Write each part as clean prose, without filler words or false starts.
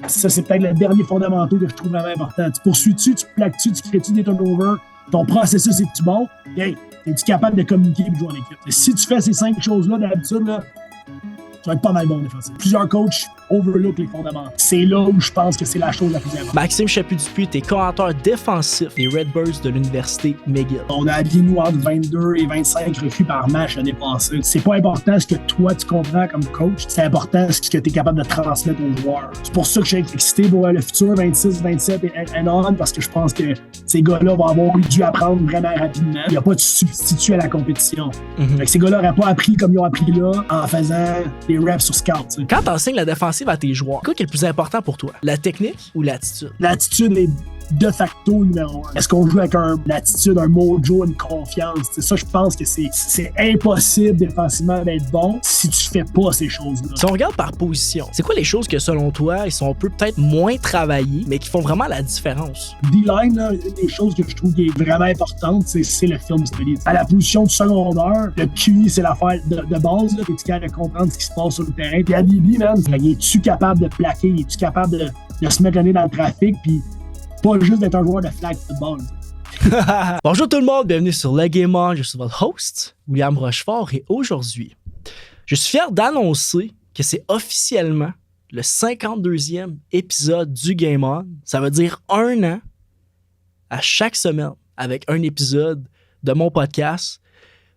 Ça, c'est peut-être le dernier fondamental que je trouve vraiment important. Tu poursuis-tu, tu plaques-tu, tu crées-tu des turnovers, ton processus est-tu bon? Hey, es-tu capable de communiquer et de jouer en équipe? Et si tu fais ces 5 choses-là, d'habitude, là, tu vas être pas mal bon défensif. Plusieurs coachs overlook les fondamentaux. C'est là où je pense que c'est la chose la plus importante. Maxime Chaput-Dupuis, t'es coordinateur défensif des Redbirds de l'Université McGill. On a aligné nous entre 22 et 25 recrues par match l'année passée. C'est pas important ce que toi tu comprends comme coach, c'est important ce que tu es capable de transmettre aux joueurs. C'est pour ça que je suis excité pour le futur 26, 27 et on, parce que je pense que ces gars-là vont avoir dû apprendre vraiment rapidement. Il n'y a pas de substitut à la compétition. Fait que ces gars-là n'auraient pas appris comme ils ont appris là en faisant des reps sur scout. T'sais. Quand tu enseignes la défensive à tes joueurs, quoi qui est le plus important pour toi? La technique ou l'attitude? L'attitude est de facto numéro 1. Est-une qu'on joue avec une attitude, un mojo, une confiance? C'est ça, je pense que c'est impossible défensivement d'être bon si tu fais pas ces choses-là. Si on regarde par position, c'est quoi les choses que selon toi, ils sont peut-être moins travaillés, mais qui font vraiment la différence? D-line, là, une des choses que je trouve qui est vraiment importante, c'est le film study. À la position du secondaire, le QI, c'est l'affaire de base. Tu es capable de comprendre ce qui se passe sur le terrain. Puis à DB, man, es-tu capable de plaquer? Es-tu capable de se mettre le nez dans le trafic? Puis pas juste d'être un joueur de flag football. Bonjour tout le monde, bienvenue sur Le Game On. Je suis votre host, William Rochefort, et aujourd'hui, je suis fier d'annoncer que c'est officiellement le 52e épisode du Game On. Ça veut dire 1 an à chaque semaine avec un épisode de mon podcast.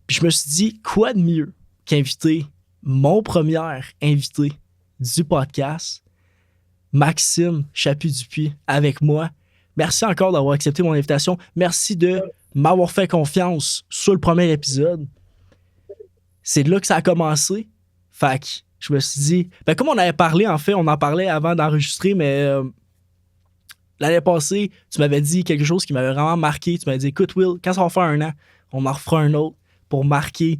Puis je me suis dit, quoi de mieux qu'inviter mon premier invité du podcast, Maxime Chaput-Dupuis, avec moi. Merci encore d'avoir accepté mon invitation. Merci de m'avoir fait confiance sur le premier épisode. C'est de là que ça a commencé. Fait que je me suis dit... comme on avait parlé, en fait, on en parlait avant d'enregistrer, mais l'année passée, tu m'avais dit quelque chose qui m'avait vraiment marqué. Tu m'avais dit, écoute Will, quand ça va faire 1 an, on en refera un autre pour marquer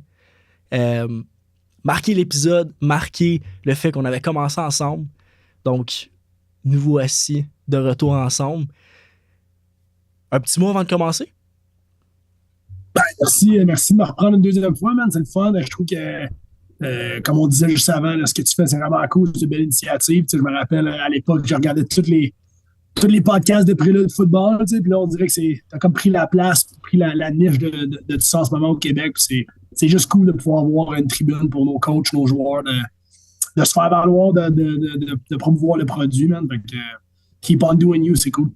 l'épisode, marquer le fait qu'on avait commencé ensemble. Donc, nous voici de retour ensemble. Un petit mot avant de commencer? Merci de me reprendre une deuxième fois, man. C'est le fun. Je trouve que, comme on disait juste avant, là, ce que tu fais, c'est vraiment cool. C'est une belle initiative. Je me rappelle, à l'époque, je regardais tous les podcasts de prélude de football. Puis là, on dirait que t'as comme pris la place, pris la niche de tout ça en ce moment au Québec. C'est juste cool de pouvoir avoir une tribune pour nos coachs, nos joueurs, de se faire valoir, de promouvoir le produit, man. Fait que, keep on doing you, c'est cool.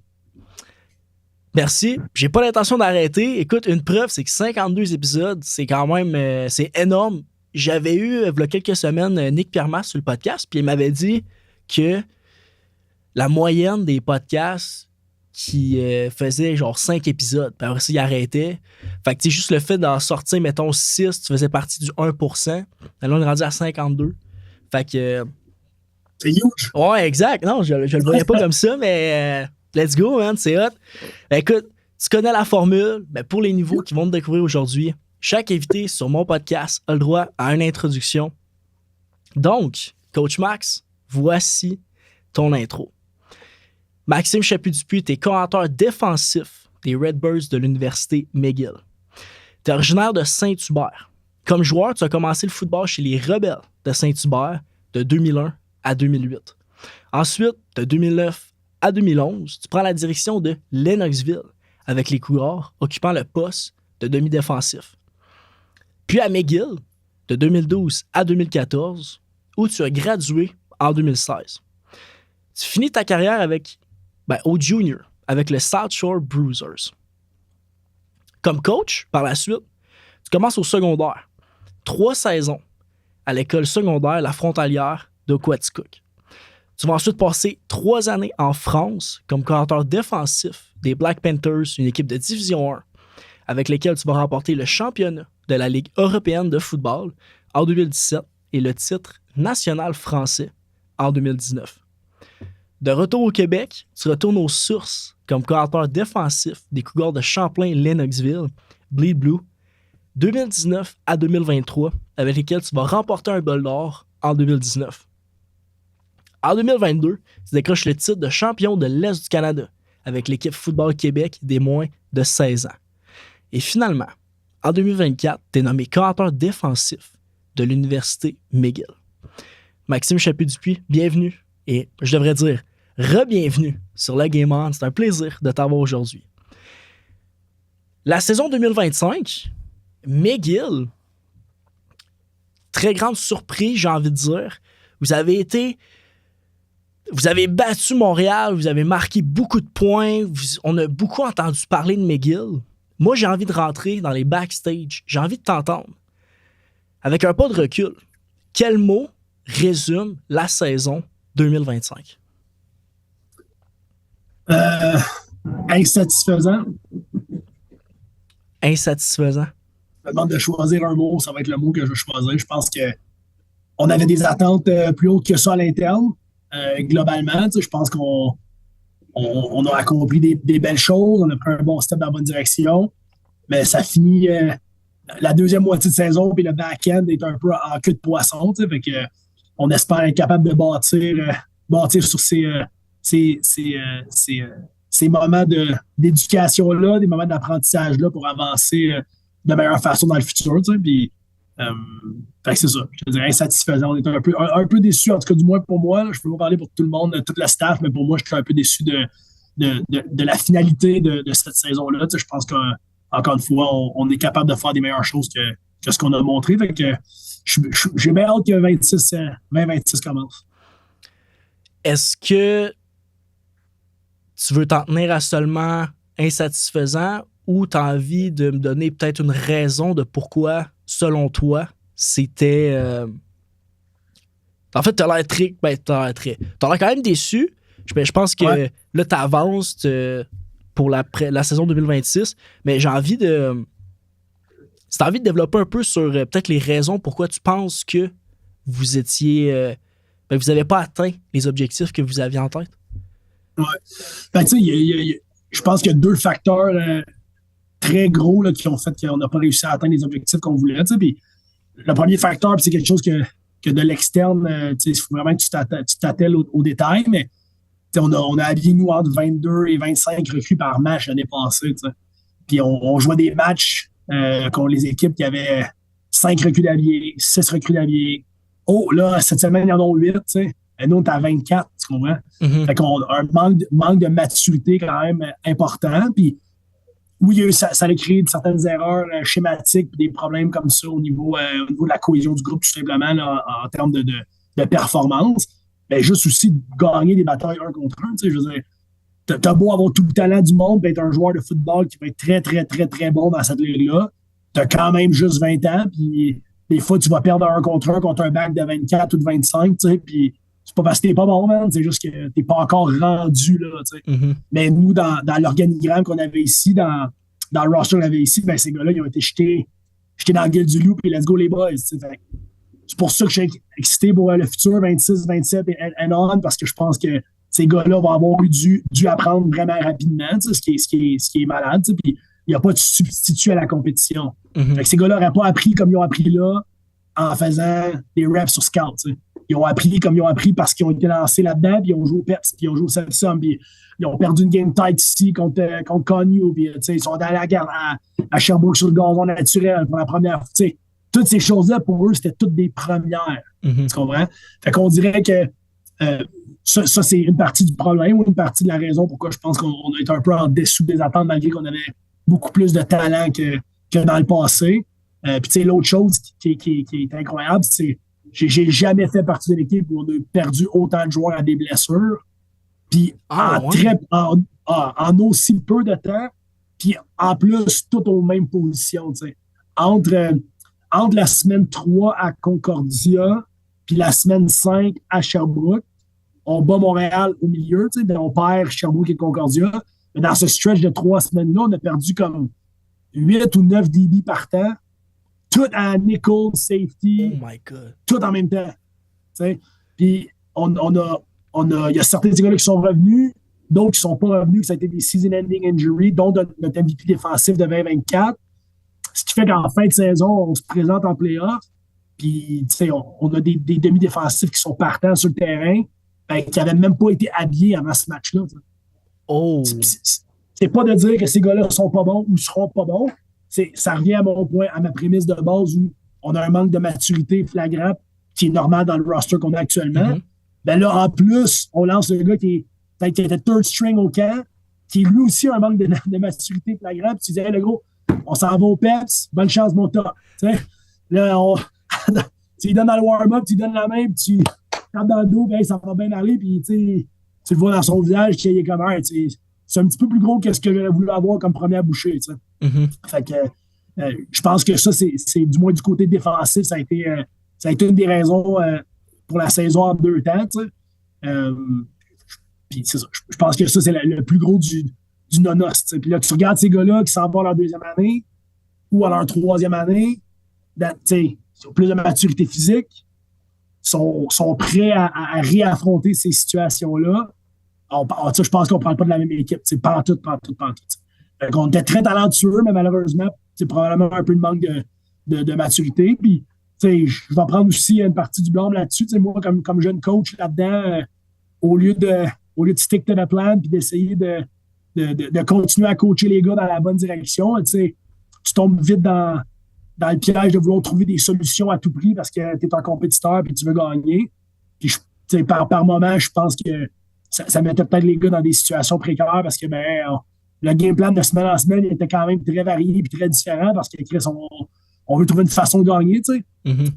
Merci. J'ai pas l'intention d'arrêter. Écoute, une preuve, c'est que 52 épisodes, c'est quand même c'est énorme. J'avais eu, il y a quelques semaines, Nick Piermas sur le podcast, puis il m'avait dit que la moyenne des podcasts qui faisaient genre 5 épisodes, puis après ça, il arrêtait. Fait que juste le fait d'en sortir, mettons, 6, tu faisais partie du 1%. Là, on est rendu à 52. Fait que... c'est huge. Ouais, exact. Non, je le voyais pas comme ça, mais... let's go, man, c'est hot. Écoute, tu connais la formule. Pour les nouveaux qui vont te découvrir aujourd'hui, chaque invité sur mon podcast a le droit à une introduction. Donc, Coach Max, voici ton intro. Maxime Chaput-Dupuis, t'es coordinateur défensif des Redbirds de l'Université McGill. T'es originaire de Saint-Hubert. Comme joueur, tu as commencé le football chez les Rebelles de Saint-Hubert de 2001 à 2008. Ensuite, de 2009 à 2011, tu prends la direction de Lennoxville avec les Cougars, occupant le poste de demi-défensif. Puis à McGill, de 2012 à 2014, où tu as gradué en 2016. Tu finis ta carrière au junior, avec le South Shore Bruisers. Comme coach, par la suite, tu commences au secondaire. 3 saisons à l'école secondaire La Frontalière de Quaticook. Tu vas ensuite passer 3 années en France comme coordinateur défensif des Black Panthers, une équipe de Division 1, avec laquelle tu vas remporter le championnat de la Ligue européenne de football en 2017 et le titre national français en 2019. De retour au Québec, tu retournes aux sources comme coordinateur défensif des Cougars de Champlain-Lennoxville, Bleed Blue, 2019 à 2023, avec lesquels tu vas remporter un bol d'or en 2019. En 2022, tu décroches le titre de champion de l'Est du Canada avec l'équipe Football Québec des moins de 16 ans. Et finalement, en 2024, tu es nommé coordinateur défensif de l'Université McGill. Maxime Chaput-Dupuis, bienvenue. Et je devrais dire Re-bienvenue sur le Game On. C'est un plaisir de t'avoir aujourd'hui. La saison 2025, McGill, très grande surprise, j'ai envie de dire. Vous avez battu Montréal, vous avez marqué beaucoup de points, on a beaucoup entendu parler de McGill. Moi, j'ai envie de rentrer dans les backstage, j'ai envie de t'entendre. Avec un pas de recul, quel mot résume la saison 2025? Insatisfaisant. Insatisfaisant. Je me demande de choisir un mot, ça va être le mot que je vais choisir. Je pense qu'on avait des attentes plus hautes que ça à l'interne. Globalement, je pense qu'on a accompli des belles choses, on a pris un bon step dans la bonne direction, mais ça finit la deuxième moitié de saison, puis le back-end est un peu en queue de poisson. Fait que, on espère être capable de bâtir sur ces moments d'éducation-là, des moments d'apprentissage-là pour avancer de meilleure façon dans le futur. Puis, fait que c'est ça. Je te dirais insatisfaisant. On est un peu déçus, en tout cas du moins pour moi. Je peux pas parler pour tout le monde, tout le staff, mais pour moi, je suis un peu déçu de la finalité de cette saison-là. Je pense qu'encore une fois, on est capable de faire des meilleures choses que ce qu'on a montré. Fait que j'ai bien hâte que 2026 commence. Est-ce que tu veux t'en tenir à seulement insatisfaisant ou tu as envie de me donner peut-être une raison de pourquoi, selon toi, c'était... En fait, t'as l'air quand même déçu. Je pense que là, t'avances pour la saison 2026, mais j'ai envie de... Si t'as envie de développer un peu sur peut-être les raisons pourquoi tu penses que vous étiez... vous n'avez pas atteint les objectifs que vous aviez en tête. Ouais. Tu sais, je pense qu'il y a deux facteurs très gros là, qui ont fait qu'on n'a pas réussi à atteindre les objectifs qu'on voulait. Puis le premier facteur, c'est quelque chose que de l'externe, il faut vraiment que tu t'attelles aux détails, mais on a habillé nous entre 22 et 25 recrues par match l'année passée. Puis on jouait des matchs contre les équipes qui avaient 5 recrues d'habillés, 6 recrues d'habillés. Oh, là, cette semaine, il y en a 8, tu sais. Et nous, on est à 24, tu comprends? Mm-hmm. Fait qu'on a un manque de maturité quand même important. Puis, oui, ça a créé certaines erreurs schématiques et des problèmes comme ça au niveau de la cohésion du groupe, tout simplement, là, en termes de performance. Mais juste aussi de gagner des batailles un contre un. Tu sais, je veux dire, t'as beau avoir tout le talent du monde et être un joueur de football qui va être très, très, très, très bon dans cette ligue-là. T'as quand même juste 20 ans, puis des fois, tu vas perdre un contre un back de 24 ou de 25, tu sais, puis c'est pas parce que t'es pas bon, man, c'est juste que t'es pas encore rendu, là, tu sais. Mm-hmm. Mais nous, dans l'organigramme qu'on avait ici, dans le roster qu'on avait ici, ben ces gars-là, ils ont été jetés dans la gueule du loup, puis let's go les boys, tu sais. C'est pour ça que je suis excité pour le futur, 26, 27 et on, parce que je pense que ces gars-là vont avoir dû apprendre vraiment rapidement, tu sais, ce qui est malade, tu sais, puis il n'y a pas de substitut à la compétition. Mm-hmm. Fait que ces gars-là n'auraient pas appris comme ils ont appris là en faisant des reps sur scout, tu sais. Ils ont appris comme ils ont appris parce qu'ils ont été lancés là-dedans, puis ils ont joué au PEPS, puis ils ont joué au Samsung, puis ils ont perdu une game tight ici contre Connew, puis ils sont allés à la guerre à Sherbrooke sur le gazon naturel pour la première fois. Tu sais, toutes ces choses-là, pour eux, c'était toutes des premières. Mm-hmm. Tu comprends? Fait qu'on dirait que ça, c'est une partie du problème ou une partie de la raison pourquoi je pense qu'on a été un peu en dessous des attentes malgré qu'on avait beaucoup plus de talent que dans le passé. Puis tu sais, l'autre chose qui est incroyable, c'est j'ai jamais fait partie de l'équipe où on a perdu autant de joueurs à des blessures. Puis en aussi peu de temps, puis en plus, tout aux mêmes positions. T'sais. Entre la semaine 3 à Concordia puis la semaine 5 à Sherbrooke, on bat Montréal au milieu, on perd Sherbrooke et Concordia. Mais dans ce stretch de 3 semaines-là, on a perdu comme 8 ou 9 DB par temps. Tout à nickel, safety, oh my God. Tout en même temps. T'sais. Puis il y a certains gars qui sont revenus, d'autres qui ne sont pas revenus, que ça a été des season-ending injuries, dont notre MVP défensif de 2024. Ce qui fait qu'en fin de saison, on se présente en play-off, puis on a des demi-défensifs qui sont partants sur le terrain, qui n'avaient même pas été habillés avant ce match-là. T'sais. Oh! C'est pas de dire que ces gars-là sont pas bons ou seront pas bons. Ça revient à mon point, à ma prémisse de base où on a un manque de maturité flagrant qui est normal dans le roster qu'on a actuellement. Mm-hmm. Ben là, en plus, on lance un gars qui peut-être qu'il était third string au camp, qui lui aussi a un manque de maturité flagrant, puis tu disais, le gros, on s'en va au PEPS, bonne chance, mon top. Là, tu lui donnes dans le warm-up, tu lui donnes la main, puis tu tapes dans le dos, puis hey, ça va bien aller, puis tu le vois dans son visage qu'il est comme un, c'est un petit peu plus gros que ce que j'aurais voulu avoir comme première bouchée. Fait que je pense que ça, c'est du moins du côté défensif, ça a été une des raisons pour la saison en 2 temps. Puis c'est ça. Je pense que ça, c'est le plus gros du nonos. Puis là, tu regardes ces gars-là qui s'en vont à leur 2e année ou à leur 3e année, ils ont plus de maturité physique, sont prêts à réaffronter ces situations-là. Je pense qu'on ne parle pas de la même équipe. Pantoute. On était très talentueux, mais malheureusement, c'est probablement un peu de manque de maturité. Puis, je vais prendre aussi une partie du blâme là-dessus. Moi, comme jeune coach là-dedans, au lieu de stick to the plan puis d'essayer de continuer à coacher les gars dans la bonne direction, tu tombes vite dans le piège de vouloir trouver des solutions à tout prix parce que tu es un compétiteur et tu veux gagner. Puis, par moment, je pense que ça mettait peut-être les gars dans des situations précaires parce que le game plan de semaine en semaine était quand même très varié et très différent parce que Chris, on veut trouver une façon de gagner,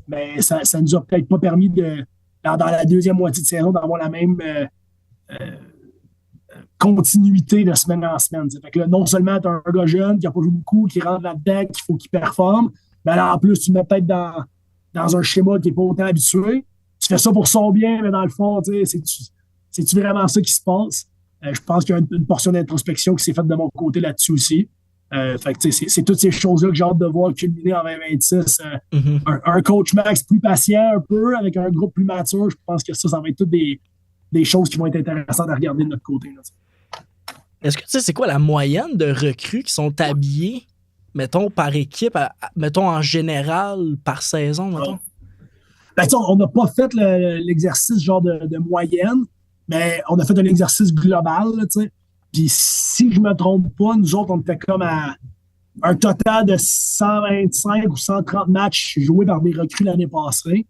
Mais ça nous a peut-être pas permis dans la deuxième moitié de saison d'avoir la même continuité de semaine en semaine. Fait que là, non seulement tu as un gars jeune qui n'a pas joué beaucoup, qui rentre là-dedans, qu'il faut qu'il performe, mais là, en plus, tu le mets peut-être dans un schéma qui n'est pas autant habitué. Tu fais ça pour son bien, mais dans le fond, c'est-tu vraiment ça qui se passe? Je pense qu'il y a une portion d'introspection qui s'est faite de mon côté là-dessus aussi. Fait que, c'est toutes ces choses-là que j'ai hâte de voir culminer en 2026. Un coach max plus patient un peu, avec un groupe plus mature, je pense que ça va être toutes des choses qui vont être intéressantes à regarder de notre côté. Là. Est-ce que tu sais c'est quoi la moyenne de recrues qui sont habillées, mettons, par équipe, mettons en général, par saison, mettons? On n'a pas fait l'exercice genre de moyenne, mais on a fait un exercice global, tu sais. Puis si je me trompe pas, nous autres, on était comme à un total de 125 ou 130 matchs joués par des recrues l'année passée.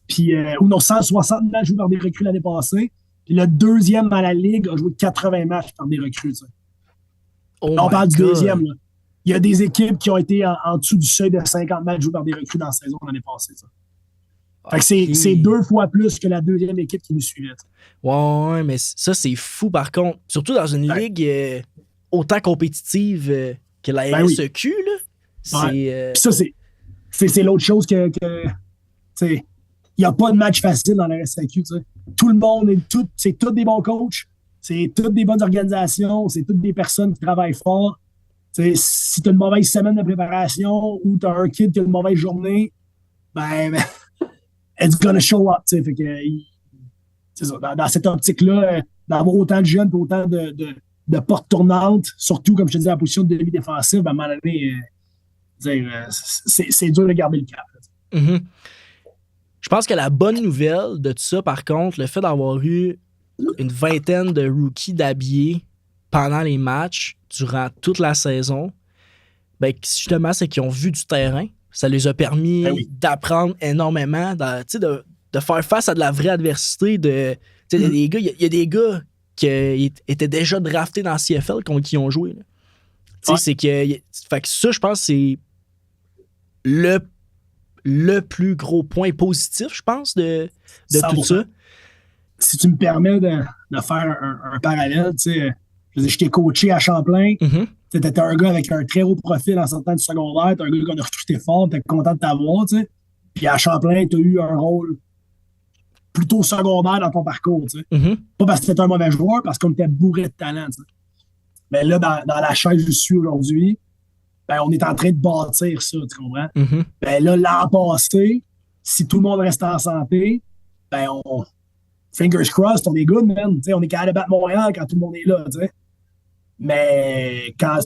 Puis, ou non, 160 matchs joués par des recrues l'année passée. Puis le deuxième dans la Ligue a joué 80 matchs par des recrues. Tu sais. On parle du deuxième. Là. Il y a des équipes qui ont été en dessous du seuil de 50 matchs joués par des recrues dans la saison l'année passée. Ça. Fait que c'est 2 fois plus que la deuxième équipe qui nous suivait. Ouais, mais ça, c'est fou par contre. Surtout dans une ligue autant compétitive que la RSEQ. Là. Ça, c'est l'autre chose que il n'y a pas de match facile dans la RSEQ. Tout le monde, c'est tous des bons coachs, c'est toutes des bonnes organisations, c'est toutes des personnes qui travaillent fort. Si tu as une mauvaise semaine de préparation ou tu as un kid qui a une mauvaise journée, it's gonna show up. Fait que, c'est ça, dans cette optique-là, d'avoir autant de jeunes et autant de portes tournantes, surtout, comme je te disais, la position de demi-défensive, à un moment donné, c'est dur de garder le cap. Mm-hmm. Je pense que la bonne nouvelle de tout ça, par contre, le fait d'avoir eu une vingtaine de rookies d'habillés pendant les matchs, durant toute la saison, justement, c'est qu'ils ont vu du terrain. Ça les a permis d'apprendre énormément, de faire face à de la vraie adversité. Il y a des gars qui étaient déjà draftés dans la CFL qui ont joué. C'est que ça, je pense, c'est le plus gros point positif, je pense, de tout ça. Si tu me permets de faire un parallèle, je t'ai coaché à Champlain. Mm-hmm. Tu étais un gars avec un très haut profil en sortant du secondaire. Tu es un gars qu'on a recruté fort. Tu es content de t'avoir. Puis à Champlain, tu as eu un rôle plutôt secondaire dans ton parcours. Mm-hmm. Pas parce que tu étais un mauvais joueur, parce qu'on était bourré de talent. Mais là, dans la chaise où je suis aujourd'hui, on est en train de bâtir ça, tu comprends? Mm-hmm. Là, l'an passé, si tout le monde reste en santé, fingers crossed, on est good, man. On est capable de battre Montréal quand tout le monde est là. T'sais. Mais quand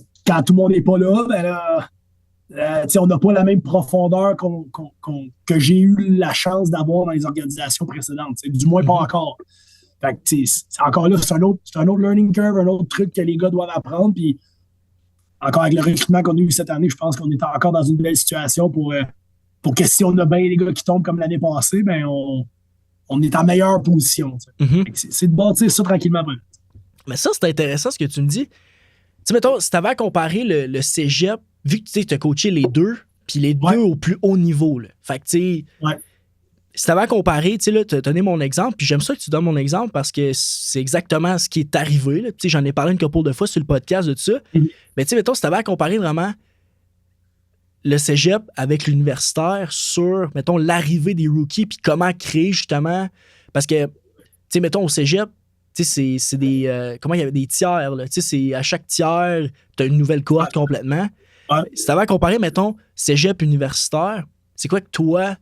tout le monde n'est pas là, on n'a pas la même profondeur que j'ai eu la chance d'avoir dans les organisations précédentes. Du moins, pas encore. Fait que, encore là, c'est un autre learning curve, un autre truc que les gars doivent apprendre. Puis, encore avec le recrutement qu'on a eu cette année, je pense qu'on est encore dans une belle situation pour que si on a bien les gars qui tombent comme l'année passée, on est en meilleure position. Mm-hmm. C'est de bâtir ça tranquillement. Mais ça, c'est intéressant ce que tu me dis. Tu sais, mettons, si tu avais à comparer le cégep, vu que tu as coaché les deux, puis les deux au plus haut niveau, là. Fait que, tu sais, si tu avais à comparer, tu sais, là, tu as donné mon exemple, puis j'aime ça que tu donnes mon exemple parce que c'est exactement ce qui est arrivé. Tu sais, j'en ai parlé une couple de fois sur le podcast de tout ça. Mais tu sais, mettons, si tu avais à comparer vraiment le cégep avec l'universitaire sur, mettons, l'arrivée des rookies, puis comment créer justement. Parce que, tu sais, mettons, au cégep, tu sais, c'est des. Comment il y avait des tiers, là. Tu sais, c'est à chaque tiers, tu as une nouvelle cohorte complètement. Si tu avais à comparer, mettons, cégep universitaire, c'est quoi que toi,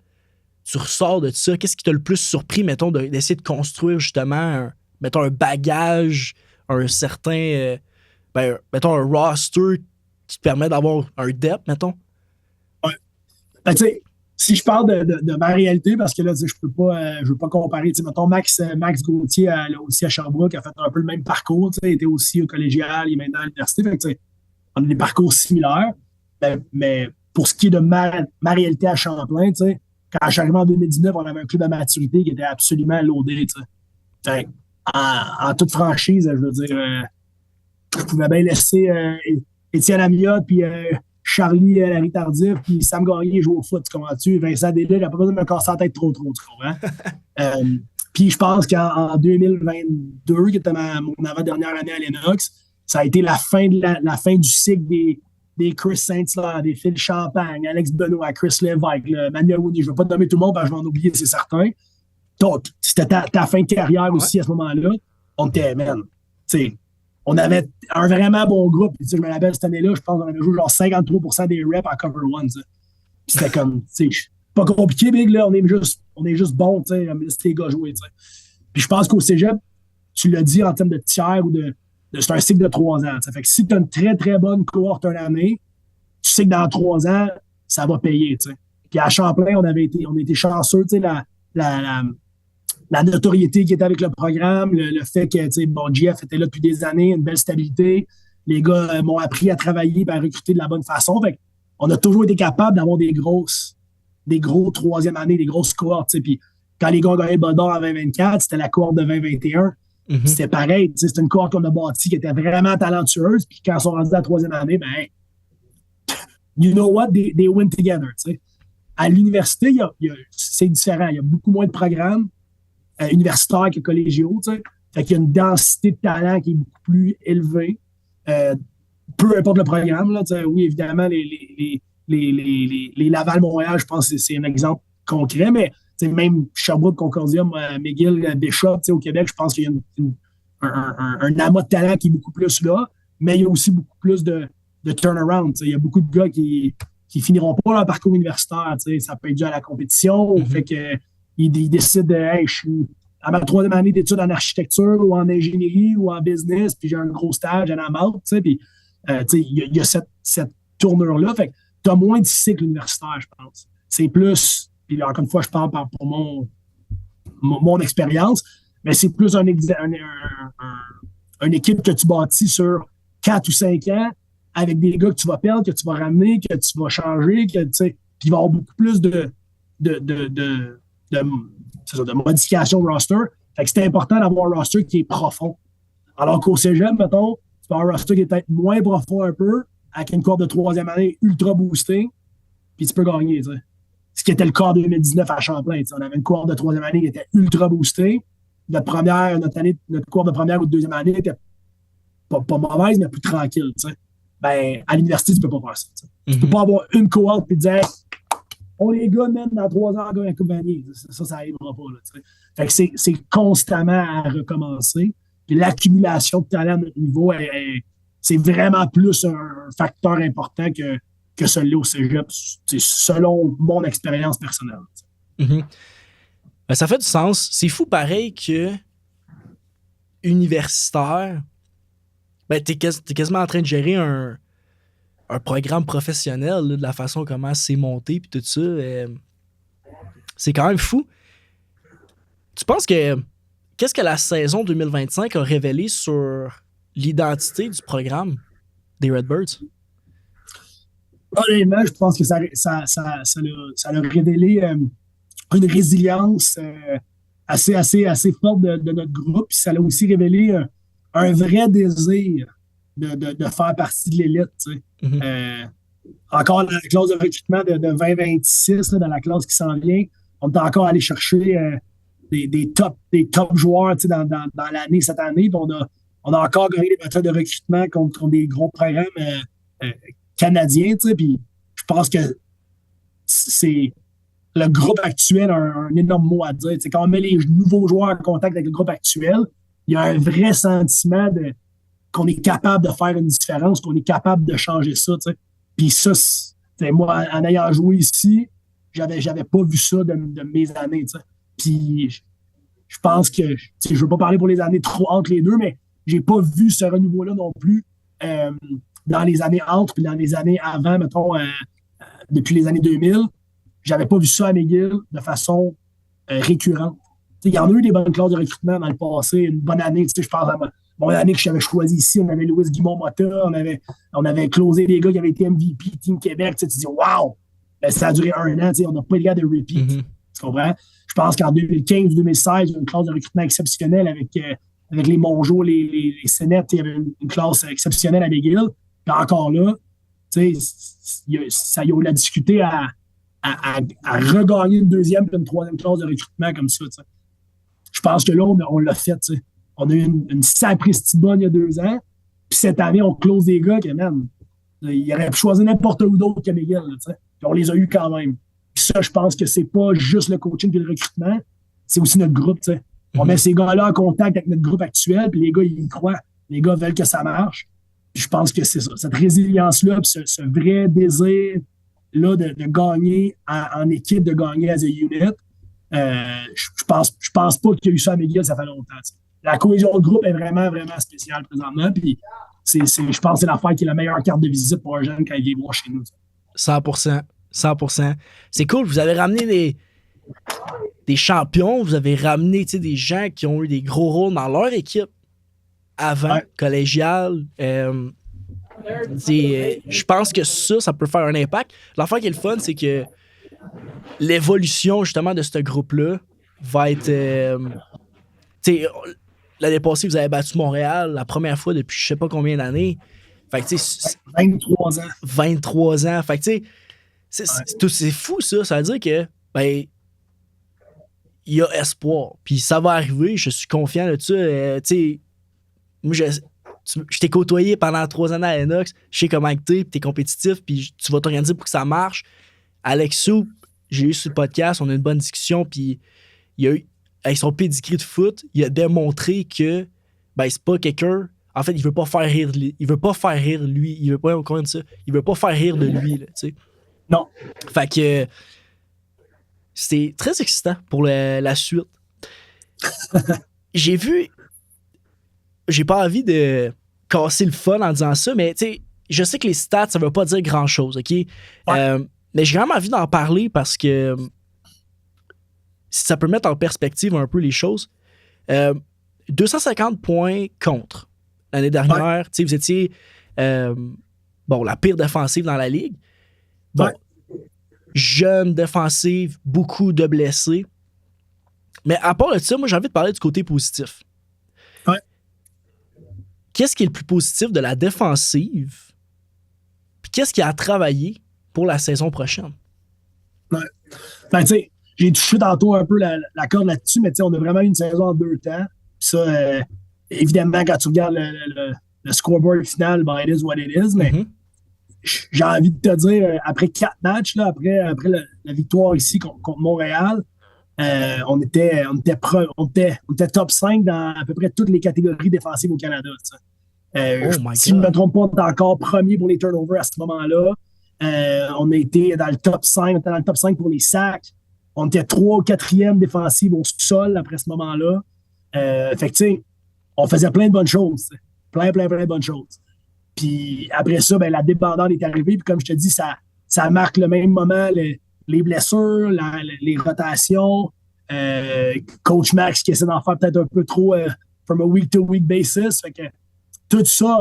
tu ressors de ça? Qu'est-ce qui t'a le plus surpris, mettons, d'essayer de construire justement, mettons, un bagage, un certain. Mettons, un roster qui te permet d'avoir un depth, mettons? Ben, tu sais, si je parle de ma réalité, parce que là, je veux pas comparer. Mettons, Max Gauthier, là, aussi à Sherbrooke, a fait un peu le même parcours. Il était aussi au collégial, il est maintenant à l'université. Fait que, on a des parcours similaires. Mais pour ce qui est de ma réalité à Champlain, quand je suis arrivé en 2019, on avait un club de maturité qui était absolument loadé. Fait, en toute franchise, je veux dire, je pouvais bien laisser Étienne Amiot, puis Charlie Larry Tardif, puis Sam Gagné jouer au foot, tu comprends-tu? Vincent Delisle, il n'a pas besoin de me casser la tête trop, tu comprends? Puis je pense qu'en 2022, qui était mon avant-dernière année à Lennox, ça a été la fin du cycle des Chris Saint-Hilaire, des Phil Champagne, Alex Benoît, Chris Lévesque, Manuel Woody. Je ne vais pas nommer tout le monde parce que je vais en oublier, c'est certain. C'était ta fin de carrière aussi à ce moment-là. On était, man, tu sais, on avait un vraiment bon groupe. Je me rappelle cette année-là, je pense qu'on avait joué genre 53% des reps en cover one. C'était comme, tu sais, pas compliqué, Big, là. On est juste bon, tu sais, laisse les gars jouer, tu sais. Puis je pense qu'au cégep, tu l'as dit en termes de tiers ou c'est un cycle de 3 ans. T'sais. Fait que si tu as une très, très bonne cohorte une année, tu sais que dans 3 ans, ça va payer, tu sais. Puis à Champlain, on a été chanceux, tu sais, la notoriété qui était avec le programme, le fait que, tu sais, bon, GF était là depuis des années, une belle stabilité. Les gars m'ont appris à travailler et à recruter de la bonne façon. Fait on a toujours été capable d'avoir des gros troisième année, des grosses cohortes, tu sais. Puis quand les gars ont gagné le Bol d'Or en 2024, c'était la cohorte de 2021. C'était pareil. C'était une cohorte qu'on a bâtie qui était vraiment talentueuse. Puis quand ils sont rendus à la 3e année, ben, you know what? They win together. T'sais. À l'université, c'est différent. Il y a beaucoup moins de programmes universitaires que collégiaux. T'sais. Fait qu'il y a une densité de talent qui est beaucoup plus élevée. Peu importe le programme. Là, oui, évidemment, les Laval-Montréal, je pense que c'est un exemple concret, mais même Sherbrooke, Concordia, McGill, Bishop, au Québec, je pense qu'il y a un amas de talent qui est beaucoup plus là, mais il y a aussi beaucoup plus de turnaround. Il y a beaucoup de gars qui finiront pas leur parcours universitaire. Ça peut être dû à la compétition, au fait qu'ils décident hey, je suis à ma 3e année d'études en architecture ou en ingénierie ou en business, puis j'ai un gros stage à la marque. Puis il y a cette tournure-là. Fait que tu as moins de cycles universitaires, je pense. C'est plus. Puis encore une fois, je parle pour mon expérience, mais c'est plus une équipe que tu bâtis sur 4 ou 5 ans avec des gars que tu vas perdre, que tu vas ramener, que tu vas changer, puis il va y avoir beaucoup plus de modification de roster. Fait que c'est important d'avoir un roster qui est profond. Alors qu'au cégep, mettons, tu peux avoir un roster qui est peut-être moins profond un peu, avec une courbe de 3e année ultra boostée, puis tu peux gagner, tu sais. Ce qui était le cas en 2019 à Champlain. On avait une cohorte de 3e année qui était ultra boostée. Notre cohorte de première ou de 2e année était pas mauvaise, mais plus tranquille. Ben, à l'université, tu peux pas faire ça. Tu peux pas avoir une cohorte et dire on les gars, même dans 3 ans, on gagne un coupe d'année. Ça n'arrivera pas. Là, fait que c'est constamment à recommencer. Puis l'accumulation de talent à notre niveau, c'est vraiment plus un facteur important que celui-là au cégep, selon mon expérience personnelle. Ben, ça fait du sens. C'est fou pareil que universitaire, ben, t'es quasiment en train de gérer un programme professionnel là, de la façon comment c'est monté puis tout ça. C'est quand même fou. Tu penses que qu'est-ce que la saison 2025 a révélé sur l'identité du programme des Redbirds? Honnêtement, je pense que ça a révélé une résilience assez forte de notre groupe. Puis ça a aussi révélé un vrai désir de faire partie de l'élite. Tu sais. Encore dans la classe de recrutement de 2026, dans la classe qui s'en vient, on est encore allé chercher des top joueurs dans l'année, cette année. On a encore gagné des batailles de recrutement contre des gros programmes canadiens. Puis je pense que c'est le groupe actuel a un énorme mot à dire. Quand on met les nouveaux joueurs en contact avec le groupe actuel, il y a un vrai sentiment qu'on est capable de faire une différence, qu'on est capable de changer ça. T'sais. Puis ça, moi, en ayant joué ici, j'avais pas vu ça de mes années. T'sais. Puis je pense que, je veux pas parler pour les années trop entre les deux, mais j'ai pas vu ce renouveau-là non plus dans les années entre, puis dans les années avant, mettons, depuis les années 2000. J'avais pas vu ça à McGill de façon récurrente. Il y en a eu des bonnes classes de recrutement dans le passé, une bonne année. Je pense à mon année que j'avais choisi ici, on avait Louis Guimond-Motta, on avait closé des gars qui avaient été MVP Team Québec. Tu dis, wow! Ben, ça a duré 1 an, on n'a pas eu le gars de repeat. Tu comprends? Je pense qu'en 2015-2016, il y a une classe de recrutement exceptionnelle avec les Mongeaux, les Sénettes. Il y avait une classe exceptionnelle à McGill. Puis encore là, ça y a eu la discuter à regagner une deuxième et une troisième classe de recrutement comme ça. T'sais. Je pense que là, on l'a fait. T'sais. On a eu une sapristi bonne il y a 2 ans. Puis cette année, on close des gars qui, même, ils auraient pu choisir n'importe où d'autre que McGill. Puis on les a eus quand même. Puis ça, je pense que c'est pas juste le coaching et le recrutement, c'est aussi notre groupe. T'sais. On met ces gars-là en contact avec notre groupe actuel, puis les gars, ils y croient. Les gars veulent que ça marche. Puis je pense que c'est ça. Cette résilience-là, puis ce vrai désir là, de gagner en équipe, de gagner as a unit. Je pense pas qu'il y a eu ça à McGill, ça fait longtemps. T'sais. La cohésion de groupe est vraiment, vraiment spéciale présentement. Puis je pense que c'est l'affaire qui est la meilleure carte de visite pour un jeune quand il vient voir chez nous. T'sais. 100%. 100%. C'est cool. Vous avez ramené des champions, vous avez ramené des gens qui ont eu des gros rôles dans leur équipe avant, collégiale. Je pense que ça peut faire un impact. L'affaire qui est le fun, c'est que l'évolution justement de ce groupe-là va être. L'année passée, vous avez battu Montréal la première fois depuis je sais pas combien d'années. Fait que, 23 ans. 23 ans. Fait que, c'est fou, ça. Ça veut dire que, ben, il y a espoir. Puis ça va arriver, je suis confiant de ça. Moi, je t'ai côtoyé pendant 3 années à Enox. Je sais comment t'es, puis t'es compétitif, puis tu vas t'organiser pour que ça marche. Alexou, j'ai eu sur le podcast, on a eu une bonne discussion, puis il a eu, avec son pedigree de foot, il a démontré que ben, c'est pas quelqu'un. En fait, il veut pas faire rire lui. Il veut pas faire rire lui. Il veut pas, comment dire ça? Il veut pas faire rire de lui, là, tu sais. Non. Fait que c'était très excitant pour la suite. J'ai pas envie de casser le fun en disant ça, mais tu sais, je sais que les stats, ça veut pas dire grand-chose, OK? Ouais. Mais j'ai vraiment envie d'en parler parce que ça peut mettre en perspective un peu les choses. 250 points contre l'année dernière. Ouais. Vous étiez la pire défensive dans la ligue. Bon, ouais. Jeune défensive, beaucoup de blessés. Mais à part de ça, moi, j'ai envie de parler du côté positif. Ouais. Qu'est-ce qui est le plus positif de la défensive? Puis qu'est-ce qui a travaillé pour la saison prochaine? Ouais. Ben, tu sais, j'ai touché tantôt un peu la corde là-dessus, mais on a vraiment eu une saison en 2 temps. Puis ça, évidemment, quand tu regardes le scoreboard final, ben, it is what it is, mais j'ai envie de te dire, après 4 matchs, là, après la victoire ici contre Montréal, on était top 5 dans à peu près toutes les catégories défensives au Canada. Si je ne me trompe pas, on est encore premier pour les turnovers à ce moment-là. On a été dans le top 5, on était dans le top 5 pour les sacs. On était 3 ou 4e défensive au sol après ce moment-là. Fait que, tu sais, on faisait plein de bonnes choses. Plein de bonnes choses. Puis après ça, ben, la débandade est arrivée. Puis comme je te dis, ça marque le même moment les blessures, les rotations. Coach Max qui essaie d'en faire peut-être un peu trop from a week-to-week basis. Fait que tout ça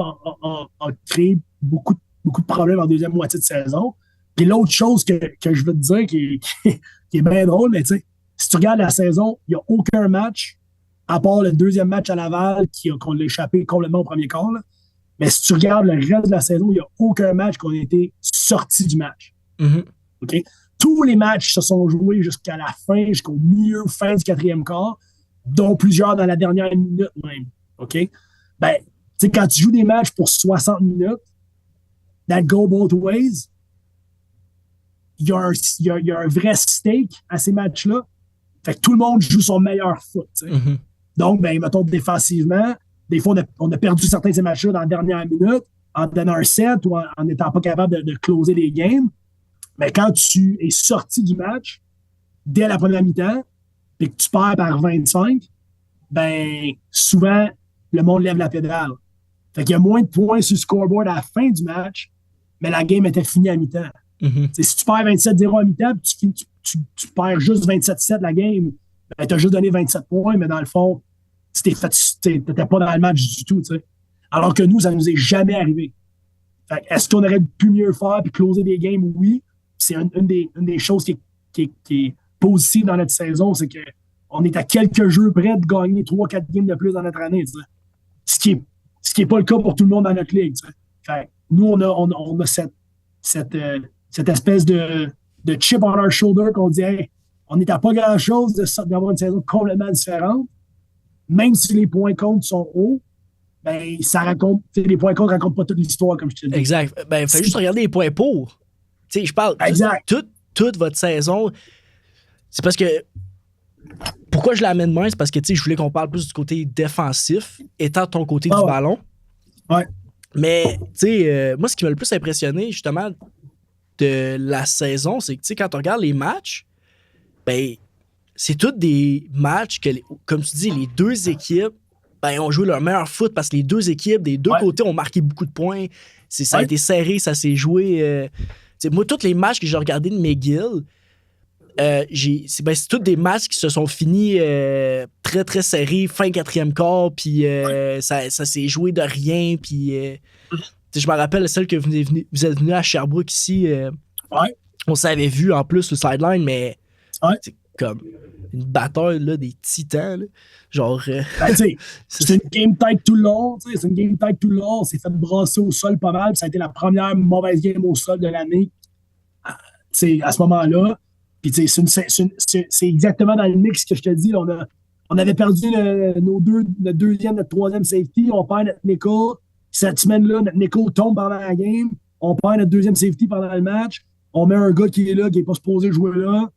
a créé beaucoup de problèmes en deuxième moitié de saison. Puis l'autre chose que je veux te dire qui est bien drôle, mais tu sais, si tu regardes la saison, il n'y a aucun match à part le deuxième match à Laval, qu'on l'a échappé complètement au premier quart. Là. Mais si tu regardes le reste de la saison, il n'y a aucun match qu'on a été sorti du match. Mm-hmm. Okay? Tous les matchs se sont joués jusqu'à la fin, jusqu'au milieu, fin du quatrième quart, dont plusieurs dans la dernière minute même. OK? Ben, tu sais, quand tu joues des matchs pour 60 minutes, that go both ways, il y a un vrai stake à ces matchs-là. Fait que tout le monde joue son meilleur foot. Mm-hmm. Donc, ben, mettons, défensivement, des fois, on a perdu certains de ces matchs-là dans la dernière minute en donnant un set ou en n'étant pas capable de closer les games. Mais quand tu es sorti du match dès la première mi-temps et que tu perds par 25, ben souvent, le monde lève la pédale. Fait qu'il y a moins de points sur le scoreboard à la fin du match, mais la game était finie à mi-temps. Mm-hmm. Si tu perds 27-0 à mi-temps et tu perds juste 27-7 la game, ben, tu as juste donné 27 points, mais dans le fond, tu n'étais pas dans le match du tout. T'sais. Alors que nous, ça ne nous est jamais arrivé. Fait est-ce qu'on aurait pu mieux faire et closer des games? Oui. C'est une des choses qui est positive dans notre saison, c'est qu'on est à quelques jeux près de gagner 3-4 games de plus dans notre année. T'sais. Ce qui est pas le cas pour tout le monde dans notre ligue. Fait, nous, on a cette espèce de chip on our shoulder qu'on dit hey, on n'est à pas grand-chose d'avoir une saison complètement différente. Même si les points contre sont hauts, ben, ça raconte, les points contre ne racontent pas toute l'histoire, comme je te dis. Exact. Ben, il faut juste regarder les points pour. Tu sais, je parle toute votre saison. C'est parce que. Pourquoi je l'amène moins? C'est parce que, tu sais, je voulais qu'on parle plus du côté défensif, étant ton côté du ballon. Ouais. Mais, tu sais, moi, ce qui m'a le plus impressionné, justement, de la saison, c'est que, tu sais, quand on regarde les matchs, ben, c'est tous des matchs que, comme tu dis, les deux équipes ben, ont joué leur meilleur foot parce que les deux équipes des deux côtés ont marqué beaucoup de points. Ça a été serré, ça s'est joué. Moi, tous les matchs que j'ai regardés de McGill, c'est tous des matchs qui se sont finis très, très serrés, fin quatrième quart, puis ça s'est joué de rien. Puis je me rappelle celle que vous êtes venu à Sherbrooke ici. On s'avait vu en plus le sideline, mais c'est comme une bataille là, des titans. Là. Genre. Ben, c'est une game tête tout le long. C'est une game tête tout le long. On s'est fait brasser au sol pas mal. Ça a été la première mauvaise game au sol de l'année à ce moment-là. Puis c'est exactement dans le mix que je te dis. Là, on avait perdu notre deuxième, notre troisième safety. On perd notre nickel. Cette semaine-là, notre nickel tombe pendant la game. On perd notre deuxième safety pendant le match. On met un gars qui est là, qui n'est pas supposé jouer là.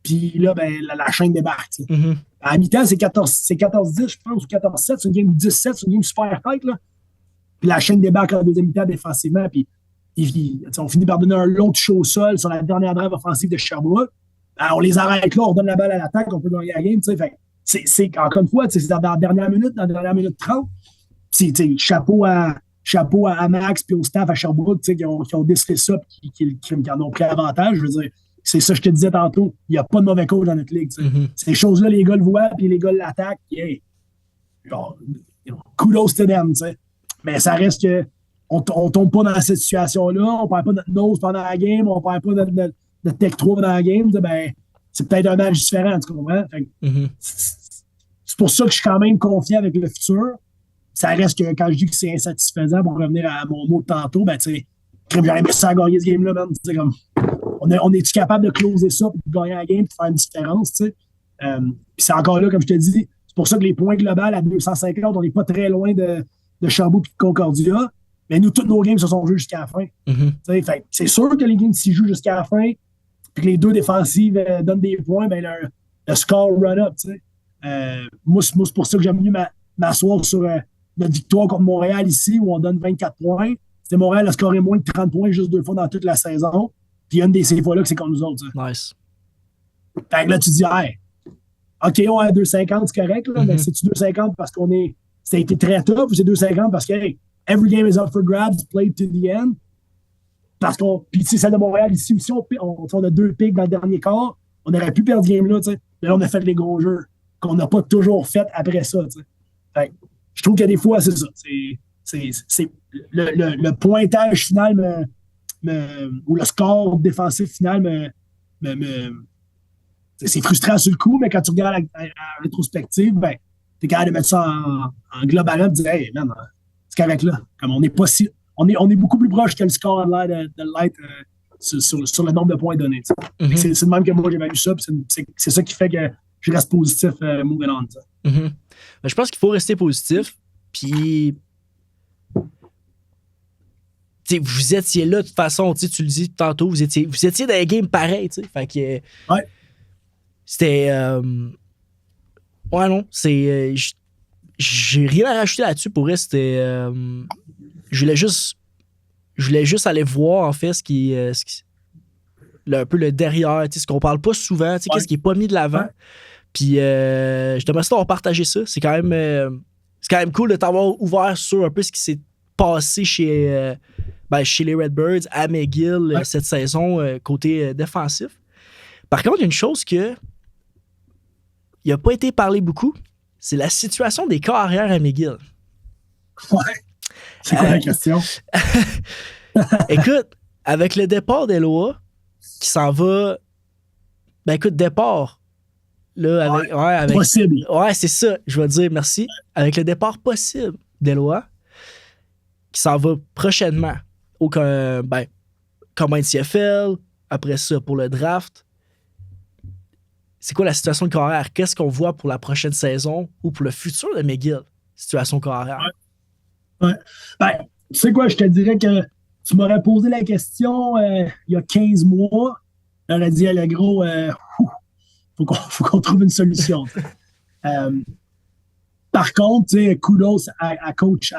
Puis là, ben, la chaîne débarque. Mm-hmm. À mi-temps, c'est 14-10, je pense, ou 14-7. C'est une game 17, c'est une game super tight. Là. Puis la chaîne débarque en deuxième mi-temps défensivement. Puis on finit par donner un long touche au sol sur la dernière drive offensive de Sherbrooke. Alors, on les arrête là, on donne la balle à l'attaque, on peut gagner la game. Fait, encore une fois, c'est dans la dernière minute 30. Chapeau à Max et au staff à Sherbrooke qui ont décidé ça et qui en ont pris avantage. Je veux dire, c'est ça que je te disais tantôt. Il n'y a pas de mauvais coach dans notre ligue. Mm-hmm. Ces choses-là, les gars le voient, puis les gars l'attaquent. Hey, kudos to them. T'sais. Mais ça reste que on tombe pas dans cette situation-là. On ne perd pas notre nose pendant la game. On ne perd pas notre tech 3 pendant la game. Ben, c'est peut-être un match différent. Tu comprends? Fait, mm-hmm. C'est pour ça que je suis quand même confiant avec le futur. Ça reste que quand je dis que c'est insatisfaisant, pour revenir à mon mot de tantôt, ben, tu sais, j'aurais aimé ça à gagner ce game-là, man. Comme, on est-tu capable de closer ça, puis de gagner la game, puis de faire une différence, tu sais? Puis c'est encore là, comme je te dis, c'est pour ça que les points globaux à 250, on n'est pas très loin de Sherbrooke et de Concordia. Mais nous, tous nos games se sont joués jusqu'à la fin. Mm-hmm. Fait, c'est sûr que les games s'y jouent jusqu'à la fin, puis que les deux défensives donnent des points, ben le score run up, tu sais. Moi, c'est pour ça que j'aime mieux m'asseoir sur notre victoire contre Montréal ici, où on donne 24 points. C'est Montréal a scoré moins de 30 points juste 2 fois dans toute la saison. Puis une de ces fois-là que c'est contre nous autres. Ça. Nice. Fait que là, tu dis, hey, OK, on est à 2,50, c'est correct, là, mais c'est-tu 2,50 parce ça a été très tough ou c'est 2,50 parce que, hey, every game is up for grabs, played to the end. Parce puis, tu sais, celle de Montréal ici aussi, on a 2 pics dans le dernier quart. On aurait pu perdre ce game-là, tu sais. Mais là, on a fait les gros jeux qu'on n'a pas toujours fait après ça, tu sais. Fait que, je trouve que des fois, c'est ça. C'est le pointage final ou le score défensif final c'est frustrant sur le coup, mais quand tu regardes la rétrospective, ben, t'es capable de mettre ça en globalement et de dire, hey, man, c'est correct là. Comme on n'est pas si. On est beaucoup plus proche que le score a l'air de l'être sur le nombre de points donnés. C'est le même que moi, j'évalue ça. C'est ça qui fait que je reste positif moving on. Ben, je pense qu'il faut rester positif. Puis. Vous étiez là de toute façon, tu le dis tantôt, vous étiez dans les games pareils. Fait que. Ouais. C'était. Ouais, non. C'est. J'ai rien à rajouter là-dessus. Pour vrai, c'était. Je voulais juste aller voir, en fait, un peu le derrière, ce qu'on parle pas souvent, qu'est-ce qui est pas mis de l'avant. Puis, j'aimerais ça d'avoir partagé ça. C'est quand même cool de t'avoir ouvert sur un peu ce qui s'est passé chez les Redbirds à McGill cette saison, côté défensif. Par contre, il y a une chose que il n'a pas été parlé beaucoup, c'est la situation des corps arrière à McGill. Ouais. C'est quoi la question? Écoute, avec le départ d'Eloa, qui s'en va. Ben écoute, départ. Là, avec, possible. Ouais, c'est ça, je vais te dire merci. Avec le départ possible d'Eloa, qui s'en va prochainement comme NCFL, après ça pour le draft. C'est quoi la situation de carrière? Qu'est-ce qu'on voit pour la prochaine saison ou pour le futur de McGill? Situation carrière. Ouais. Ben, tu sais quoi, je te dirais que tu m'aurais posé la question il y a 15 mois. J'aurais dit, le gros, faut qu'on trouve une solution. Par contre, kudos à coach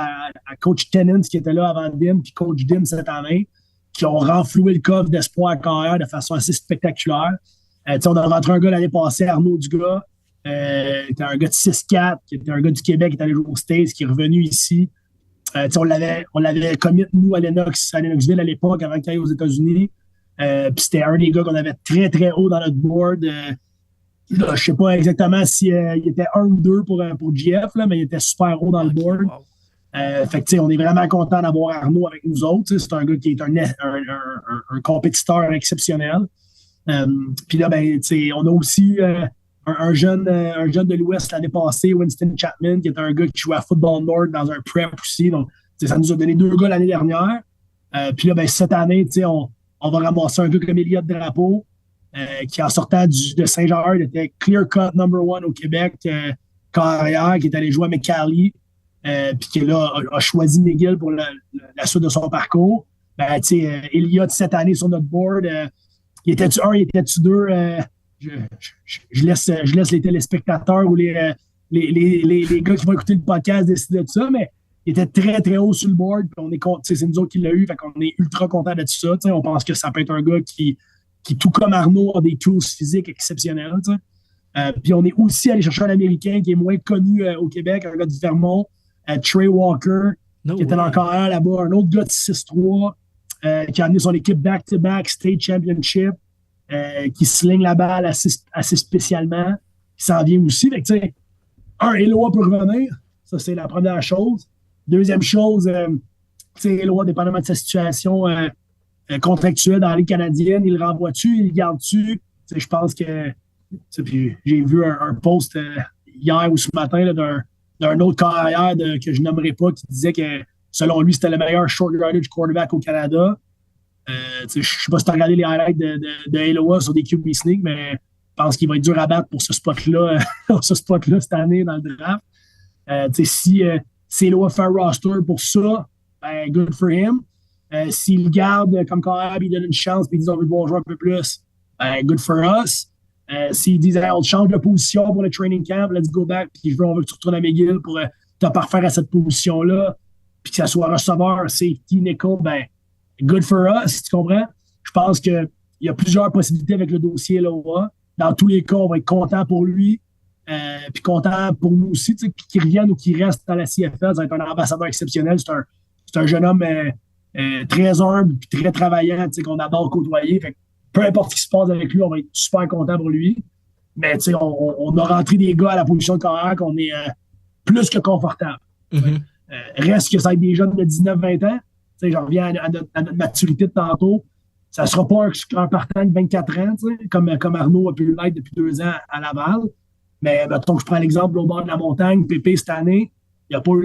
Tennant qui était là avant Dim, puis coach Dim cette année, qui ont renfloué le coffre d'espoir carrière de façon assez spectaculaire. On a rentré un gars l'année passée, Arnaud Dugas, était un gars de 6'4", qui était un gars du Québec, qui est allé jouer aux States, qui est revenu ici. On l'avait commit, nous, à Lennoxville à l'époque, avant qu'il aille aux États-Unis. Puis c'était un des gars qu'on avait très, très haut dans notre board. Je ne sais pas exactement s'il était 1 ou 2 pour GF, là, mais il était super haut dans le board. Wow. Fait que, on est vraiment content d'avoir Arnaud avec nous autres. C'est un gars qui est un compétiteur exceptionnel. Puis là, on a aussi eu un jeune de l'Ouest l'année passée, Winston Chapman, qui est un gars qui jouait à Football North dans un prep aussi. Donc, ça nous a donné 2 gars l'année dernière. Puis là, cette année, on va ramasser un gars comme Elliot Drapeau, qui en sortant de Saint-Jean était clear cut number 1 au Québec, carrière, qui est allé jouer à McCallie, puis qui là a choisi McGill pour la suite de son parcours. Elliot, cette année sur notre board, il était-tu 1, il était-tu 2? Je laisse les téléspectateurs ou les gars qui vont écouter le podcast décider de ça, mais il était très, très haut sur le board. Puis c'est nous autres qui l'a eu, fait qu'on est ultra contents de ça. On pense que ça peut être un gars qui, tout comme Arnaud, a des tools physiques exceptionnels. Puis on est aussi allé chercher un Américain qui est moins connu au Québec, un gars du Vermont, Trey Walker, qui était encore un là-bas, un autre gars de 6'3", qui a amené son équipe back-to-back State Championship, qui sling la balle assez spécialement, qui s'en vient aussi. Fait que, Eloa peut revenir. Ça, c'est la première chose. Deuxième chose, Eloa, dépendamment de sa situation contractuelle dans la Ligue canadienne, il le renvoie-tu, il le garde-tu? Je pense que... Puis j'ai vu un post hier ou ce matin là, d'un autre carrière que je nommerai pas qui disait que selon lui, c'était le meilleur short yardage quarterback au Canada. Je ne sais pas si tu as regardé les highlights de Eloa sur des QB sneak, mais je pense qu'il va être dur à battre pour ce spot-là cette année dans le draft. Si Eloa fait un roster pour ça, ben, good for him. S'il le garde comme carrière, il donne une chance et il dit on veut le jouer un peu plus, ben, good for us. S'ils disent on change de position pour le training camp, let's go back, puis on veut que tu retournes à McGill pour te parfaire à cette position-là, puis que ça soit receveur, safety, nickel, ben good for us, tu comprends? Je pense qu'il y a plusieurs possibilités avec le dossier là. Dans tous les cas, on va être content pour lui, puis content pour nous aussi, qu'il revienne ou qu'il reste dans la CFL, ça va être un ambassadeur exceptionnel, c'est un jeune homme très humble, puis très travaillant, qu'on adore côtoyer, fait peu importe ce qui se passe avec lui, on va être super content pour lui. Mais on a rentré des gars à la position de carrière qu'on est plus que confortable. Mm-hmm. Reste que ça va être des jeunes de 19-20 ans. J'en reviens à notre maturité de tantôt. Ça ne sera pas un partant de 24 ans, comme Arnaud a pu l'être depuis 2 ans à Laval. Mais mettons que je prends l'exemple au bord de la montagne, Pépé, cette année, il n'a pas eu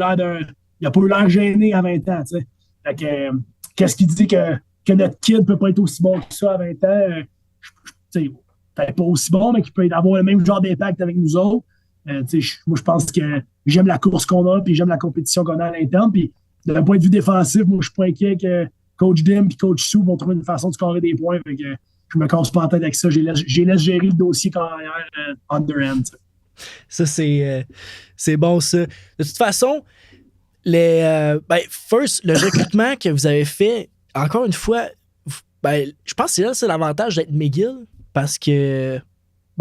l'air gêné à 20 ans. Tu sais. Fait que, qu'est-ce qui dit que notre kid ne peut pas être aussi bon que ça à 20 ans? Peut-être pas aussi bon, mais qu'il peut avoir le même genre d'impact avec nous autres. Moi, je pense que j'aime la course qu'on a, puis j'aime la compétition qu'on a à l'interne. Puis d'un point de vue défensif, moi, je suis pas inquiet que Coach Dim et Coach Sue vont trouver une façon de scorer des points. Fait que je me casse pas en tête avec ça. Je laisse gérer le dossier carrière underhand. Ça, c'est bon, ça. De toute façon, first, le recrutement que vous avez fait, encore une fois, je pense que c'est l'avantage d'être McGill parce que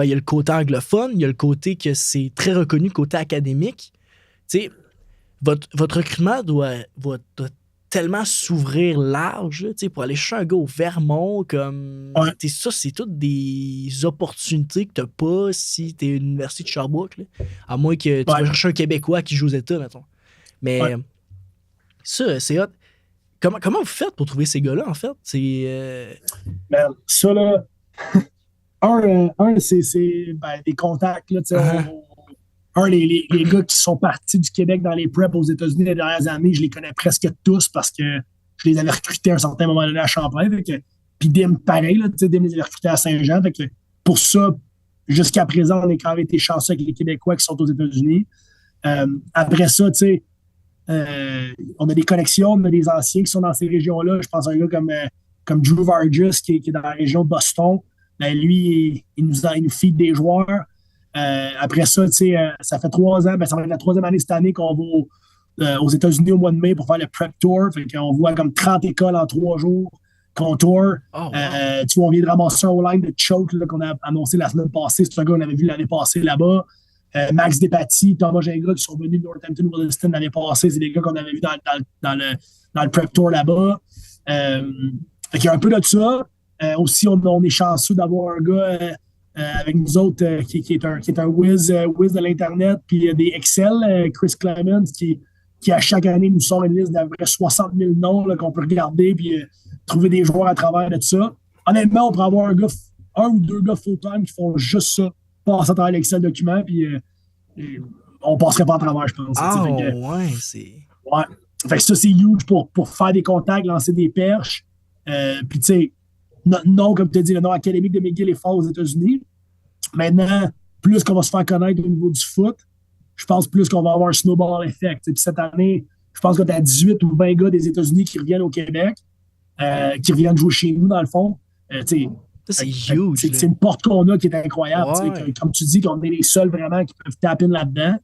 il y a le côté anglophone, il y a le côté que c'est très reconnu, côté académique. Tu sais, votre recrutement doit tellement s'ouvrir large là, pour aller chercher un gars au Vermont. Comme, ça, c'est toutes des opportunités que tu n'as pas si tu es à l'Université de Sherbrooke. Là, à moins que tu vas chercher un Québécois qui joue aux États, mettons. Mais ça, c'est hot. Comment vous faites pour trouver ces gars-là, en fait? Ça, là... c'est des contacts. Là, les gars qui sont partis du Québec dans les preps aux États-Unis les dernières années, je les connais presque tous parce que je les avais recrutés à un certain moment donné à Champlain. Puis Dim, pareil, là, Dim les avait recrutés à Saint-Jean. Fait que pour ça, jusqu'à présent, on a quand même été chanceux avec les Québécois qui sont aux États-Unis. Après ça, on a des connexions, on a des anciens qui sont dans ces régions-là. Je pense à un gars comme Drew Vargas qui est dans la région de Boston. Lui, il nous feed des joueurs. Après ça, ça fait 3 ans, ça va être la 3e année cette année qu'on va aux États-Unis au mois de mai pour faire le prep tour. Fait qu'on voit comme 30 écoles en 3 jours qu'on tour. Oh, wow. On vient de ramasser un O-line de Choke là, qu'on a annoncé la semaine passée. C'est un gars qu'on avait vu l'année passée là-bas. Max Despatie, Thomas Gingras qui sont venus de Northampton Williston l'année passée. C'est des gars qu'on avait vus dans le prep tour là-bas. Fait qu'il y a un peu de ça. Aussi, on est chanceux d'avoir un gars avec nous autres qui est un whiz de l'Internet, puis il y a des Excel, Chris Clemens, qui à chaque année nous sort une liste d'à peu près 60 000 noms là, qu'on peut regarder puis trouver des joueurs à travers de ça. Honnêtement, on pourrait avoir un ou deux gars full-time qui font juste ça, passer à travers l'Excel document, puis on passerait pas à travers, je pense. Ouais. Fait que ça, c'est huge pour faire des contacts, lancer des perches. Puis, tu sais, notre nom, comme tu as dit, le nom académique de McGill est fort aux États-Unis. Maintenant, plus qu'on va se faire connaître au niveau du foot, je pense plus qu'on va avoir un snowball effect. Puis cette année, je pense que tu as 18 ou 20 gars des États-Unis qui reviennent au Québec, qui reviennent jouer chez nous, dans le fond. C'est huge. C'est une porte qu'on a qui est incroyable. Ouais. Comme tu dis, qu'on est les seuls vraiment qui peuvent taper là-dedans.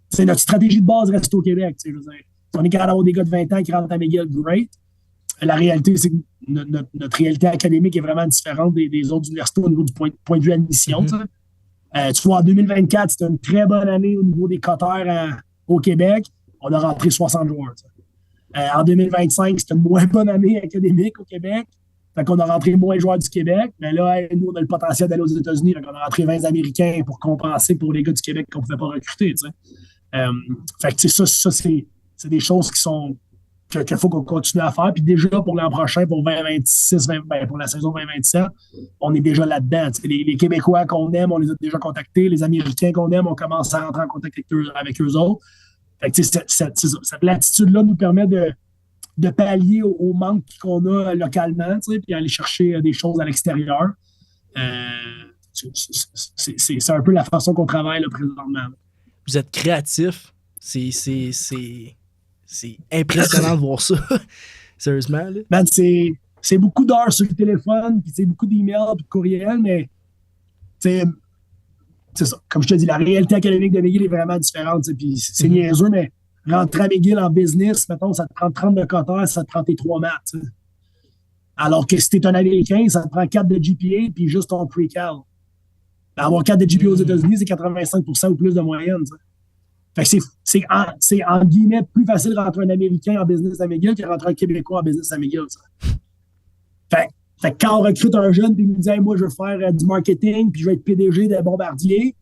T'sais, notre stratégie de base reste au Québec. Je veux dire. Si on est capable d'avoir des gars de 20 ans qui rentrent à McGill, great. La réalité, c'est que notre réalité académique est vraiment différente des autres universités au niveau du point de vue admission. Mm-hmm. Tu vois, en 2024, c'était une très bonne année au niveau des quotaires au Québec. On a rentré 60 joueurs. En 2025, c'était une moins bonne année académique au Québec. Fait qu'on a rentré moins de joueurs du Québec. Mais là, nous, on a le potentiel d'aller aux États-Unis. Donc, on a rentré 20 Américains pour compenser pour les gars du Québec qu'on ne pouvait pas recruter. Fait que ça, c'est des choses qui sont qu'il faut qu'on continue à faire. Puis déjà, pour l'an prochain, pour 2026, pour la saison 2027, on est déjà là-dedans. Les Québécois qu'on aime, on les a déjà contactés. Les Américains qu'on aime, on commence à rentrer en contact avec eux autres. Fait que, cette latitude-là nous permet de pallier au manque qu'on a localement, puis aller chercher des choses à l'extérieur. C'est un peu la façon qu'on travaille là, présentement. Vous êtes créatif. C'est impressionnant de voir ça. Sérieusement. Là. Man, c'est beaucoup d'heures sur le téléphone, puis c'est beaucoup d'emails, puis de courriels, mais c'est ça. Comme je te dis, la réalité académique de McGill est vraiment différente. Puis c'est niaiseux, mais rentrer à McGill en business, mettons, ça te prend 30 de quotaires, ça te prend tes 3 maths. T'sais. Alors que si t'es un Américain, ça te prend 4 de GPA, puis juste ton pre-cal. Avoir 4 de GPA aux États-Unis, c'est 85% ou plus de moyenne. T'sais. Fait que c'est en guillemets plus facile de rentrer un Américain en business à McGill que de rentrer un Québécois en business à McGill. Fait que quand on recrute un jeune et il nous dit hey, moi je veux faire du marketing puis je vais être PDG de Bombardier,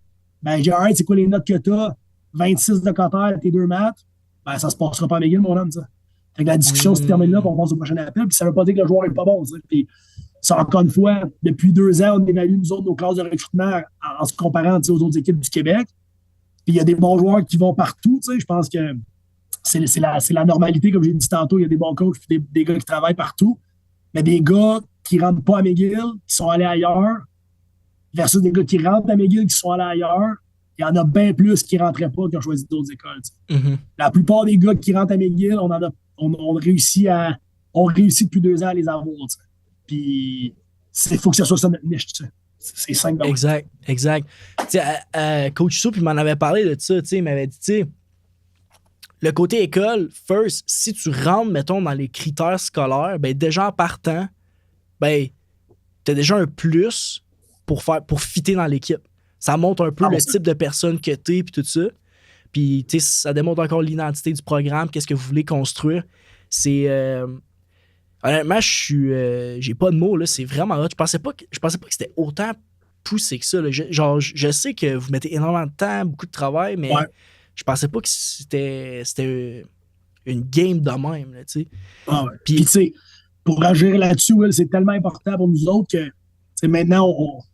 ben j'ai c'est quoi les notes que tu as? 26 de quotaire, tes 2 maths, ben ça se passera pas à McGill, mon homme. Ça. Fait que la discussion se termine là, puis on passe au prochain appel, puis ça veut pas dire que le joueur est pas bon. Puis ça, encore une fois, depuis 2 ans, on évalue nous autres nos classes de recrutement en se comparant aux autres équipes du Québec. Puis il y a des bons joueurs qui vont partout. Je pense que c'est la normalité, comme j'ai dit tantôt. Il y a des bons coachs et des gars qui travaillent partout. Mais des gars qui ne rentrent pas à McGill, qui sont allés ailleurs, versus des gars qui rentrent à McGill, qui sont allés ailleurs, il y en a bien plus qui ne rentraient pas, qui ont choisi d'autres écoles. Mm-hmm. La plupart des gars qui rentrent à McGill, on réussit depuis 2 ans à les avoir. T'sais. Puis, il faut que ce soit ça notre niche. C'est simple. Exact. Coach Soup, il m'en avait parlé de ça. Il m'avait dit, le côté école, first, si tu rentres, mettons, dans les critères scolaires, ben déjà en partant, ben, t'as déjà un plus pour fitter dans l'équipe. Ça montre un peu le type de personne que t'es, puis tout ça. Puis, ça démontre encore l'identité du programme, qu'est-ce que vous voulez construire. C'est... honnêtement, j'ai pas de mots, là. C'est vraiment hot. Je pensais pas que c'était autant poussé que ça. Là. Je sais que vous mettez énormément de temps, beaucoup de travail, mais je pensais pas que c'était une game de même, là, tu sais. Ah ouais. Puis, tu sais, pour agir là-dessus, Will, c'est tellement important pour nous autres que maintenant,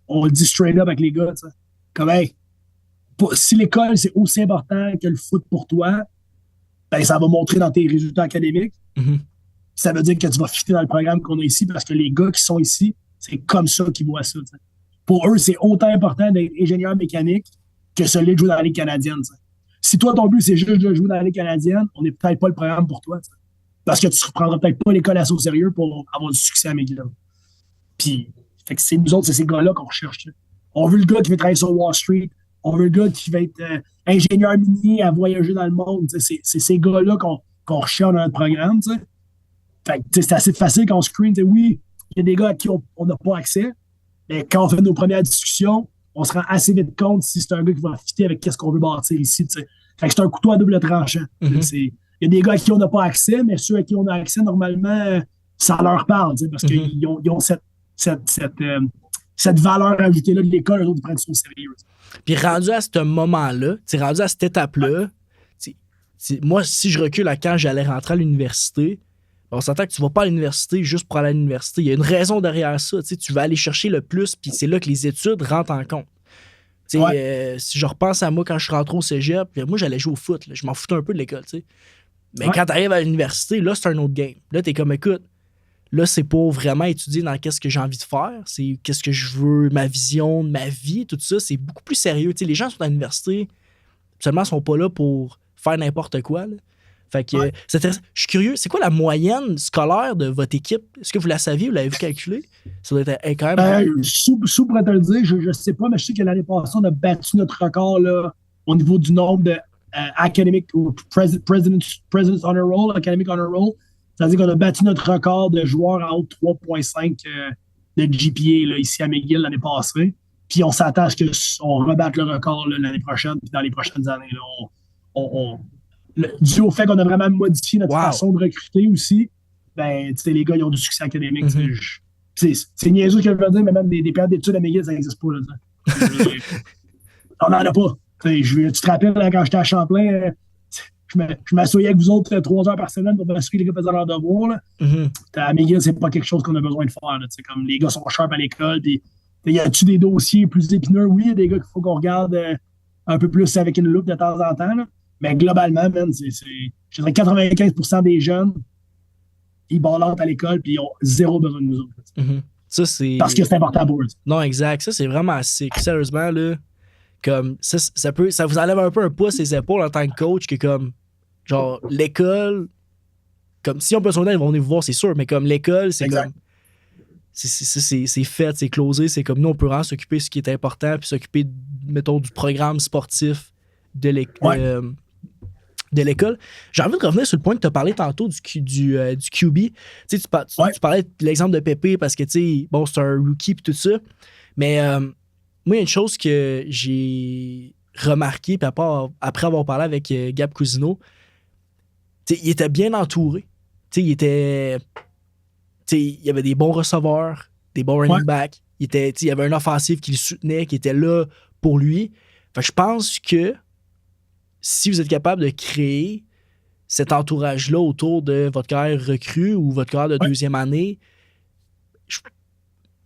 on le dit straight up avec les gars, tu sais. Comme, hey, si l'école, c'est aussi important que le foot pour toi, ben, ça va montrer dans tes résultats académiques. Mm-hmm. Ça veut dire que tu vas fitter dans le programme qu'on a ici parce que les gars qui sont ici, c'est comme ça qu'ils voient ça. T'sais. Pour eux, c'est autant important d'être ingénieur mécanique que celui de jouer dans la Ligue canadienne. T'sais. Si toi, ton but, c'est juste de jouer dans la Ligue canadienne, on n'est peut-être pas le programme pour toi. T'sais. Parce que tu ne reprendras peut-être pas l'école assez au sérieux pour avoir du succès à McGill. Puis, fait que c'est nous autres, c'est ces gars-là qu'on recherche. T'sais. On veut le gars qui veut travailler sur Wall Street. On veut le gars qui va être ingénieur minier à voyager dans le monde. C'est ces gars-là qu'on recherche dans notre programme. T'sais. Fait que, c'est assez facile quand on screen. Oui, il y a des gars à qui on n'a pas accès, mais quand on fait nos premières discussions, on se rend assez vite compte si c'est un gars qui va fitter avec ce qu'on veut bâtir ici. T'sais. Fait que c'est un couteau à double tranchant. Mm-hmm. Il y a des gars à qui on n'a pas accès, mais ceux à qui on a accès, normalement, ça leur parle, parce qu'ils ont cette valeur ajoutée-là de l'école, eux autres, ils prennent ça au sérieux. Puis rendu à ce moment-là, rendu à cette étape-là, moi, si je recule à quand j'allais rentrer à l'université, on s'entend que tu vas pas à l'université juste pour aller à l'université. Il y a une raison derrière ça. Tu vas aller chercher le plus, puis c'est là que les études rentrent en compte. Si je repense à moi quand je suis rentré au cégep, moi, j'allais jouer au foot. Là. Je m'en foutais un peu de l'école. T'sais. Mais quand tu arrives à l'université, là, c'est un autre game. Là, tu es comme, écoute, là, c'est pour vraiment étudier dans qu'est-ce que j'ai envie de faire. C'est qu'est-ce que je veux, ma vision, ma vie, tout ça. C'est beaucoup plus sérieux. T'sais, les gens sont à l'université, seulement sont pas là pour faire n'importe quoi. Là. Fait que, je suis curieux, c'est quoi la moyenne scolaire de votre équipe? Est-ce que vous la saviez ou l'avez-vous calculé? Ça doit être quand même... Sous pour te le dire, je ne sais pas, mais je sais que l'année passée, on a battu notre record là, au niveau du nombre de academic ou President's Honor Roll, Academic Honor Roll. C'est-à-dire qu'on a battu notre record de joueurs en haut de 3.5 de GPA là, ici à McGill l'année passée. Puis on s'attend à ce qu'on rebatte le record là, l'année prochaine, puis dans les prochaines années. Là, dû au fait qu'on a vraiment modifié notre façon de recruter aussi, ben, les gars, ils ont du succès académique. C'est niaiseux que je veux dire, mais même des périodes d'études à McGill, ça n'existe pas. Là, on n'en a pas. Tu te rappelles, là, quand j'étais à Champlain, je m'assoyais avec vous autres 3 heures par semaine pour m'assurer que les gars faisaient leur devoir. Là. À McGill, c'est pas quelque chose qu'on a besoin de faire. Là, comme les gars sont sharp à l'école. Y a-tu des dossiers plus épineux? Oui, il y a des gars qu'il faut qu'on regarde un peu plus avec une loupe de temps en temps. Là. Mais globalement, man, je dirais 95% des jeunes, ils ballottent à l'école et ils ont zéro besoin de nous autres. Ça, c'est... Parce que c'est important pour eux. Non, exact. Ça, c'est vraiment sick. Sérieusement, là, comme, ça vous enlève un peu un poids ses épaules en tant que coach que comme, genre, l'école, comme, si on peut s'en ils vont venir vous voir, c'est sûr, mais comme l'école, c'est exact. Comme... C'est fait, c'est closé, c'est comme nous, on peut vraiment s'occuper de ce qui est important puis s'occuper, mettons, du programme sportif de l'école. J'ai envie de revenir sur le point que tu as parlé tantôt du QB. Tu parlais de l'exemple de Pépé parce que, bon, c'est un rookie et tout ça. Mais moi, il y a une chose que j'ai remarqué puis après avoir parlé avec Gab Cousineau, il était bien entouré. Il y avait des bons receveurs, des bons running backs. Il y avait un offensif qui le soutenait, qui était là pour lui. Fait que je pense que si vous êtes capable de créer cet entourage-là autour de votre carrière recrue ou votre carrière de deuxième année,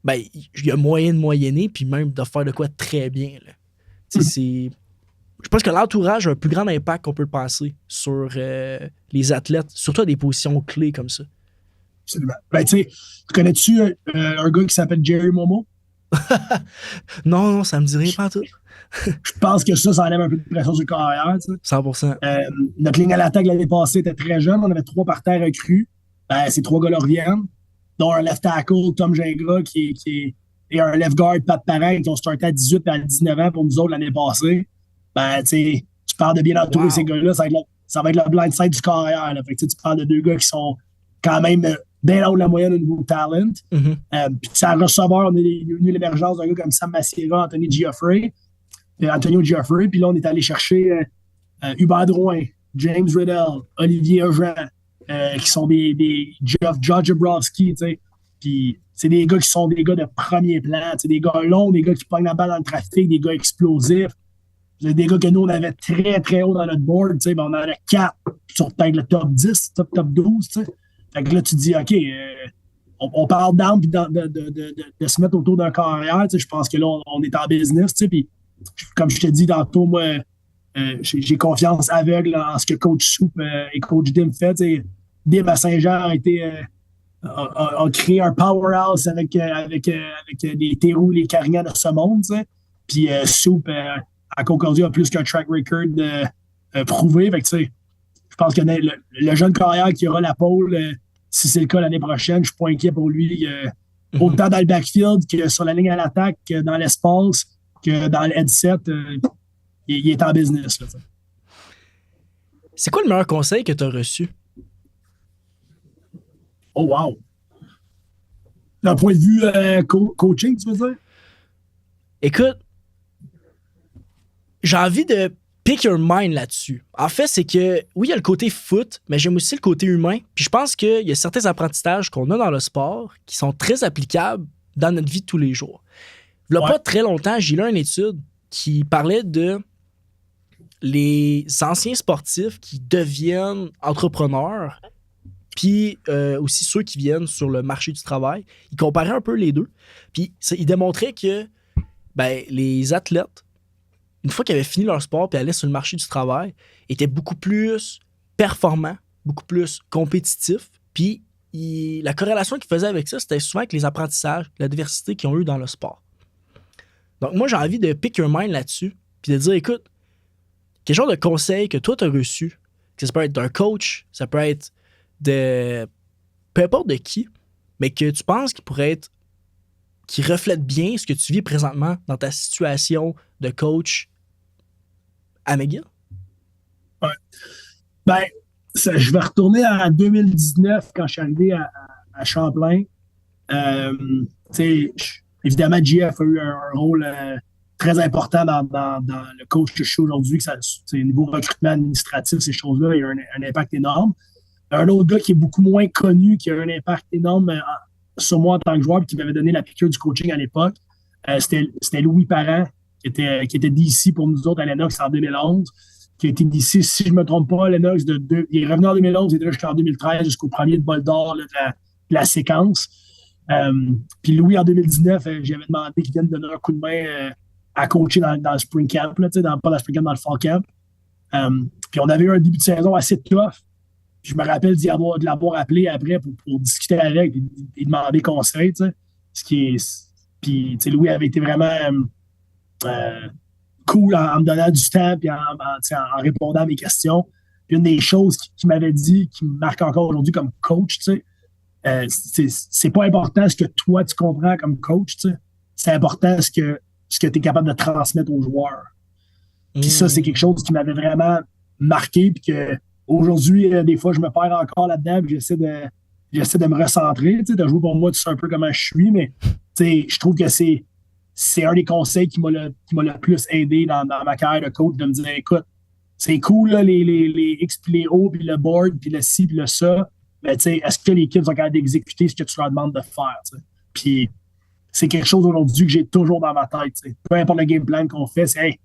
il y a moyen de moyenner puis même de faire de quoi très bien. Là. je pense que l'entourage a un plus grand impact qu'on peut le penser sur les athlètes, surtout à des positions clés comme ça. Absolument. Ben, tu sais, connais-tu un gars qui s'appelle Jerry Momo? Non, ça me dit rien pas tout. Je pense que ça enlève un peu de pression sur le carrière. 100%. Notre ligne à l'attaque l'année passée était très jeune. On avait 3 parterres recrues. Ces 3 gars-là reviennent, dont un left tackle, Tom Gingras, et un left guard, Pat Parent, qui ont starté à 18 et à 19 ans pour nous autres l'année passée. Tu parles de bien entourer ces gars-là, ça va être le blind side du carrière. Là. Fait que, tu parles de 2 gars qui sont quand même bien là haut de la moyenne au niveau de talent. Mm-hmm. Puis c'est un receveur, on est venu l'émergence d'un gars comme Sam Massiera, Antonio Giuffre. Puis là, on est allé chercher Hubert Drouin, James Riddell, Olivier Eugène, qui sont des Geoff Jabrowski, tu sais. Puis c'est des gars qui sont des gars de premier plan, des gars longs, des gars qui pognent la balle dans le trafic, des gars explosifs. Des gars que nous, on avait très, très haut dans notre board, tu sais, ben on en avait 4 sur peut-être le top 10, top 12, tu sais. Fait que là, tu te dis, OK, on parle d'armes puis de se mettre autour d'un carrière, tu sais, je pense que là, on est en business, tu sais, puis comme je te dis tantôt, moi, j'ai confiance aveugle en ce que Coach Soup et Coach Dim fait, tu sais. Dim à Saint-Jean a créé un powerhouse avec les Théroux, les Carignan de ce monde, tu sais. Puis Soup à Concordia a plus qu'un track record prouvé. Fait que, tu sais, je pense que le jeune carrière qui aura la pole, si c'est le cas l'année prochaine, je suis pas inquiet pour lui. Autant dans le backfield que sur la ligne à l'attaque, que dans l'espace, que dans le headset, il est en business. Là, c'est quoi le meilleur conseil que tu as reçu? Oh, wow! D'un point de vue coaching, tu veux dire? Écoute, j'ai envie de pick your mind là-dessus. En fait, c'est que, oui, il y a le côté foot, mais j'aime aussi le côté humain. Puis je pense qu'il y a certains apprentissages qu'on a dans le sport qui sont très applicables dans notre vie de tous les jours. Il n'y a pas très longtemps, j'ai lu une étude qui parlait de les anciens sportifs qui deviennent entrepreneurs, puis aussi ceux qui viennent sur le marché du travail. Ils comparaient un peu les deux. Puis ils démontraient que les athlètes, une fois qu'ils avaient fini leur sport et allaient sur le marché du travail, étaient beaucoup plus performants, beaucoup plus compétitifs. Puis la corrélation qu'ils faisaient avec ça, c'était souvent avec les apprentissages, la diversité qu'ils ont eu dans le sport. Donc moi, j'ai envie de pick your mind là-dessus puis de dire, écoute, quel genre de conseils que toi, tu as reçu, que ça peut être d'un coach, ça peut être de peu importe de qui, mais que tu penses qui reflète bien ce que tu vis présentement dans ta situation de coach à McGill? Ouais. Je vais retourner à 2019 quand je suis arrivé à Champlain. Évidemment, GF a eu un rôle très important dans le coach que je suis aujourd'hui. Niveau recrutement administratif, ces choses-là, il y a un impact énorme. Un autre gars qui est beaucoup moins connu, qui a un impact énorme sur moi en tant que joueur, puis qui m'avait donné la piqûre du coaching à l'époque, c'était Louis Parent, qui était DC pour nous autres à Lennox en 2011, qui a été DC, si je ne me trompe pas, Lennox, il est revenu en 2011, il était là jusqu'en 2013, jusqu'au premier de bol d'or de la séquence. Puis Louis, en 2019, j'avais demandé qu'il vienne donner un coup de main à coacher dans le spring camp, là, pas dans le spring camp, dans le fall camp. Puis on avait eu un début de saison assez tough. Je me rappelle de l'avoir appelé après pour discuter avec et demander conseil. Puis Louis avait été vraiment cool en me donnant du temps et en répondant à mes questions. Puis une des choses qu'il m'avait dit, qui me marque encore aujourd'hui comme coach, c'est pas important ce que toi tu comprends comme coach. C'est important ce que tu es capable de transmettre aux joueurs. Puis ça, c'est quelque chose qui m'avait vraiment marqué. Puis que aujourd'hui, des fois, je me perds encore là-dedans, puis j'essaie de me recentrer, de jouer pour moi, tu sais un peu comment je suis, mais je trouve que c'est un des conseils qui m'a le plus aidé dans ma carrière de coach, de me dire, écoute, c'est cool, là, les X, puis les O, puis le board, puis le ci, puis le ça, mais est-ce que les kids sont capables d'exécuter ce que tu leur demandes de faire? Puis c'est quelque chose aujourd'hui que j'ai toujours dans ma tête. Peu importe le game plan qu'on fait, c'est hey,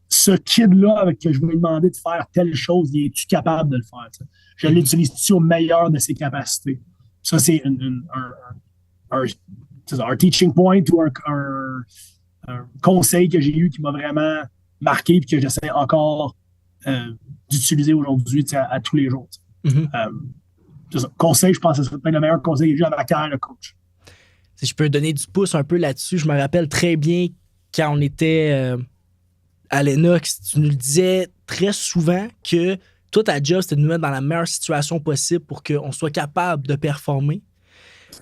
ce kid-là que je vais lui demander de faire telle chose, es-tu capable de le faire? Je l'utilise-tu au meilleur de ses capacités? Ça, c'est un teaching point ou un conseil que j'ai eu qui m'a vraiment marqué et que j'essaie encore d'utiliser aujourd'hui à tous les jours. Conseil, je pense que ce serait peut-être le meilleur conseil que j'ai à ma carrière de coach. Si je peux donner du pouce un peu là-dessus, je me rappelle très bien quand on était à l'Enox, tu nous le disais très souvent que toi, ta job, c'était de nous mettre dans la meilleure situation possible pour qu'on soit capable de performer.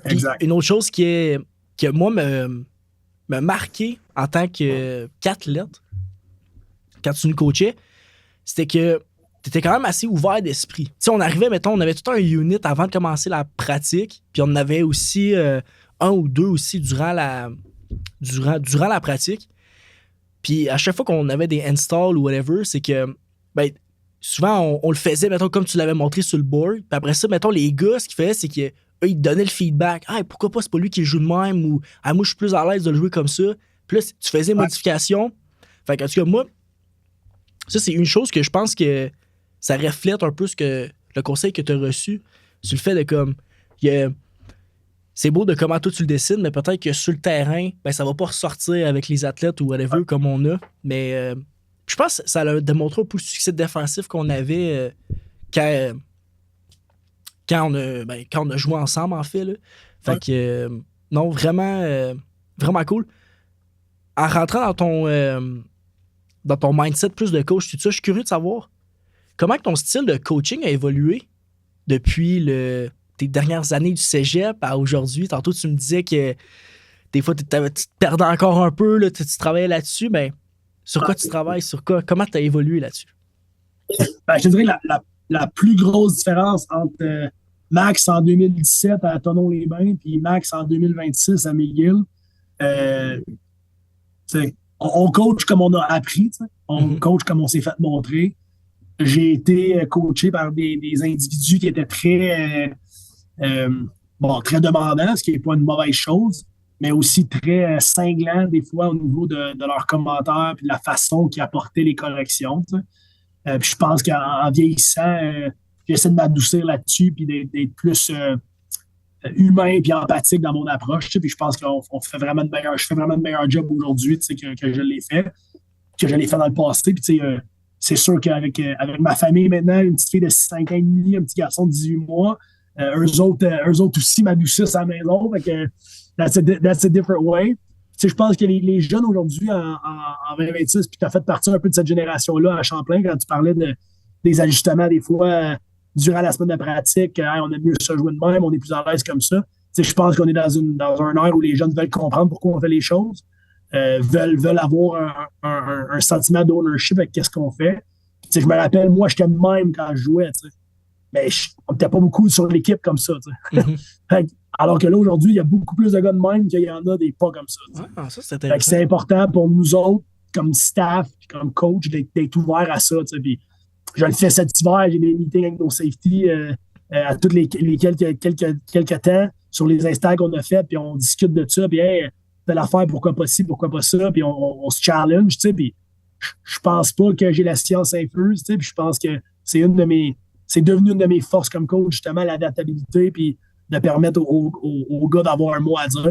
Exact. Une autre chose que moi me marqué en tant qu'athlète, quand tu nous coachais, c'était que tu étais quand même assez ouvert d'esprit. Tu sais, on arrivait, mettons, on avait tout un unit avant de commencer la pratique, puis on en avait aussi un ou deux aussi durant la pratique. Puis à chaque fois qu'on avait des installs ou whatever, c'est que souvent on le faisait, mettons, comme tu l'avais montré sur le board. Puis après ça, mettons, les gars, ce qu'ils faisaient, c'est qu'ils ils te donnaient le feedback. Ah, pourquoi pas, c'est pas lui qui le joue de même, ou ah, moi, je suis plus à l'aise de le jouer comme ça. Puis là, tu faisais une modification. Fait qu'en tout cas, moi, ça, c'est une chose que je pense que ça reflète un peu le conseil que tu as reçu sur le fait de comme. C'est beau de comment toi tu le décides, mais peut-être que sur le terrain, ça va pas ressortir avec les athlètes ou whatever comme on a. Mais je pense que ça a démontré un peu le succès défensif qu'on avait quand on a joué ensemble, en fait. Là. Fait que, non, vraiment, vraiment cool. En rentrant dans ton mindset plus de coach, tout ça, je suis curieux de savoir comment ton style de coaching a évolué depuis tes dernières années du cégep à aujourd'hui. Tantôt, tu me disais que des fois, tu te perdais encore un peu, là, tu travaillais là-dessus, mais sur quoi tu travailles? Comment tu as évolué là-dessus? Je te dirais la plus grosse différence entre Max en 2017 à Thonon-les-Bains puis Max en 2026 à McGill, on coach comme on a appris, on coach comme on s'est fait montrer. J'ai été coaché par des individus qui étaient très demandants, ce qui n'est pas une mauvaise chose, mais aussi très cinglants des fois au niveau de leurs commentaires et de la façon qu'ils apportaient les corrections. Puis je pense qu'en vieillissant, j'essaie de m'adoucir là-dessus puis d'être plus humain et empathique dans mon approche. Puis je pense qu'on fait vraiment je fais vraiment de meilleur job aujourd'hui que je l'ai fait, dans le passé. Puis c'est sûr qu'avec ma famille maintenant, une petite fille de 5 ans et demi, un petit garçon de 18 mois, eux autres aussi m'adoucissent à la maison. Fait que that's a different way. Je pense que les jeunes aujourd'hui en 2026, puis tu as fait partie un peu de cette génération-là à Champlain quand tu parlais des ajustements des fois durant la semaine de pratique. On aime mieux se jouer de même, on est plus à l'aise comme ça. Je pense qu'on est dans un air où les jeunes veulent comprendre pourquoi on fait les choses, veulent avoir un sentiment d'ownership avec ce qu'on fait. Je me rappelle, moi, j'étais même quand je jouais. Mais on n'était pas beaucoup sur l'équipe comme ça. Alors que là, aujourd'hui, il y a beaucoup plus de gars de même qu'il y en a des pas comme ça. Ça c'est important pour nous autres, comme staff, comme coach, d'être ouvert à ça. Puis je le fais cet hiver, j'ai des meetings avec nos safety à tous les quelques temps sur les installs qu'on a fait, puis on discute de ça, puis hey, telle affaire, pourquoi pas ci, pourquoi pas ça, puis on se challenge, puis je pense pas que j'ai la science infuse, puis je pense que c'est devenu une de mes forces comme coach, justement, l'adaptabilité, puis de permettre aux gars d'avoir un mot à dire,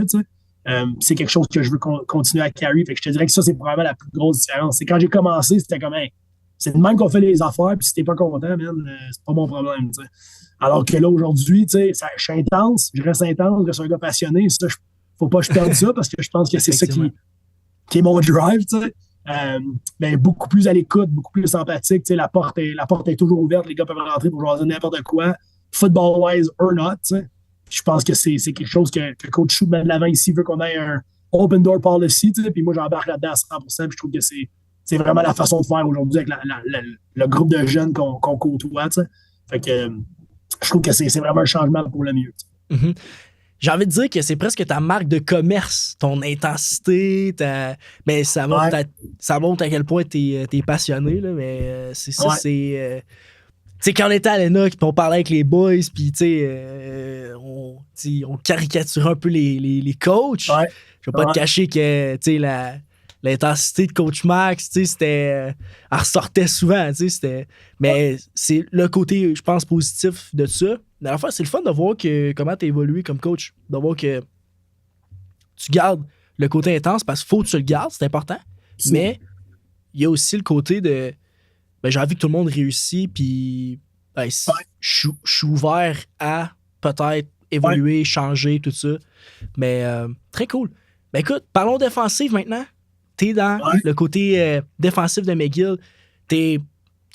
c'est quelque chose que je veux continuer à carry. Fait que je te dirais que ça, c'est probablement la plus grosse différence. C'est quand j'ai commencé, c'était comme, hey, c'est de même qu'on fait les affaires, puis si t'es pas content, man, c'est pas mon problème, t'sais. Alors que là, aujourd'hui, je suis intense, je reste un gars passionné. Ça, faut pas que je perde ça, parce que je pense que c'est ça qui est mon drive, mais beaucoup plus à l'écoute, beaucoup plus sympathique. La porte est toujours ouverte, les gars peuvent rentrer pour jouer n'importe quoi, football-wise or not. Je pense que c'est quelque chose que Coach Chou met de l'avant ici, veut qu'on ait un open door policy, puis moi j'embarque là-dedans à 100%, puis je trouve que c'est vraiment la façon de faire aujourd'hui avec le groupe de jeunes qu'on côtoie. Fait que je trouve que c'est vraiment un changement pour le mieux. Mm-hmm. J'ai envie de dire que c'est presque ta marque de commerce, ton intensité, mais ça montre à quel point t'es passionné, là, mais c'est ça, c'est... quand on était à l'ENA, on parlait avec les boys, puis on caricaturait un peu les coachs. Ouais. Je vais pas te cacher que l'intensité de Coach Max, elle ressortait souvent. Mais c'est le côté, je pense, positif de ça. Mais enfin, c'est le fun de voir comment tu as évolué comme coach, de voir que tu gardes le côté intense, parce qu'il faut que tu le gardes, c'est important. Mais il y a aussi le côté de j'ai envie que tout le monde réussisse, puis je suis ouvert à peut-être évoluer, changer, tout ça. Mais très cool. Ben écoute, parlons défensive maintenant. T'es dans le côté défensif de McGill. Tu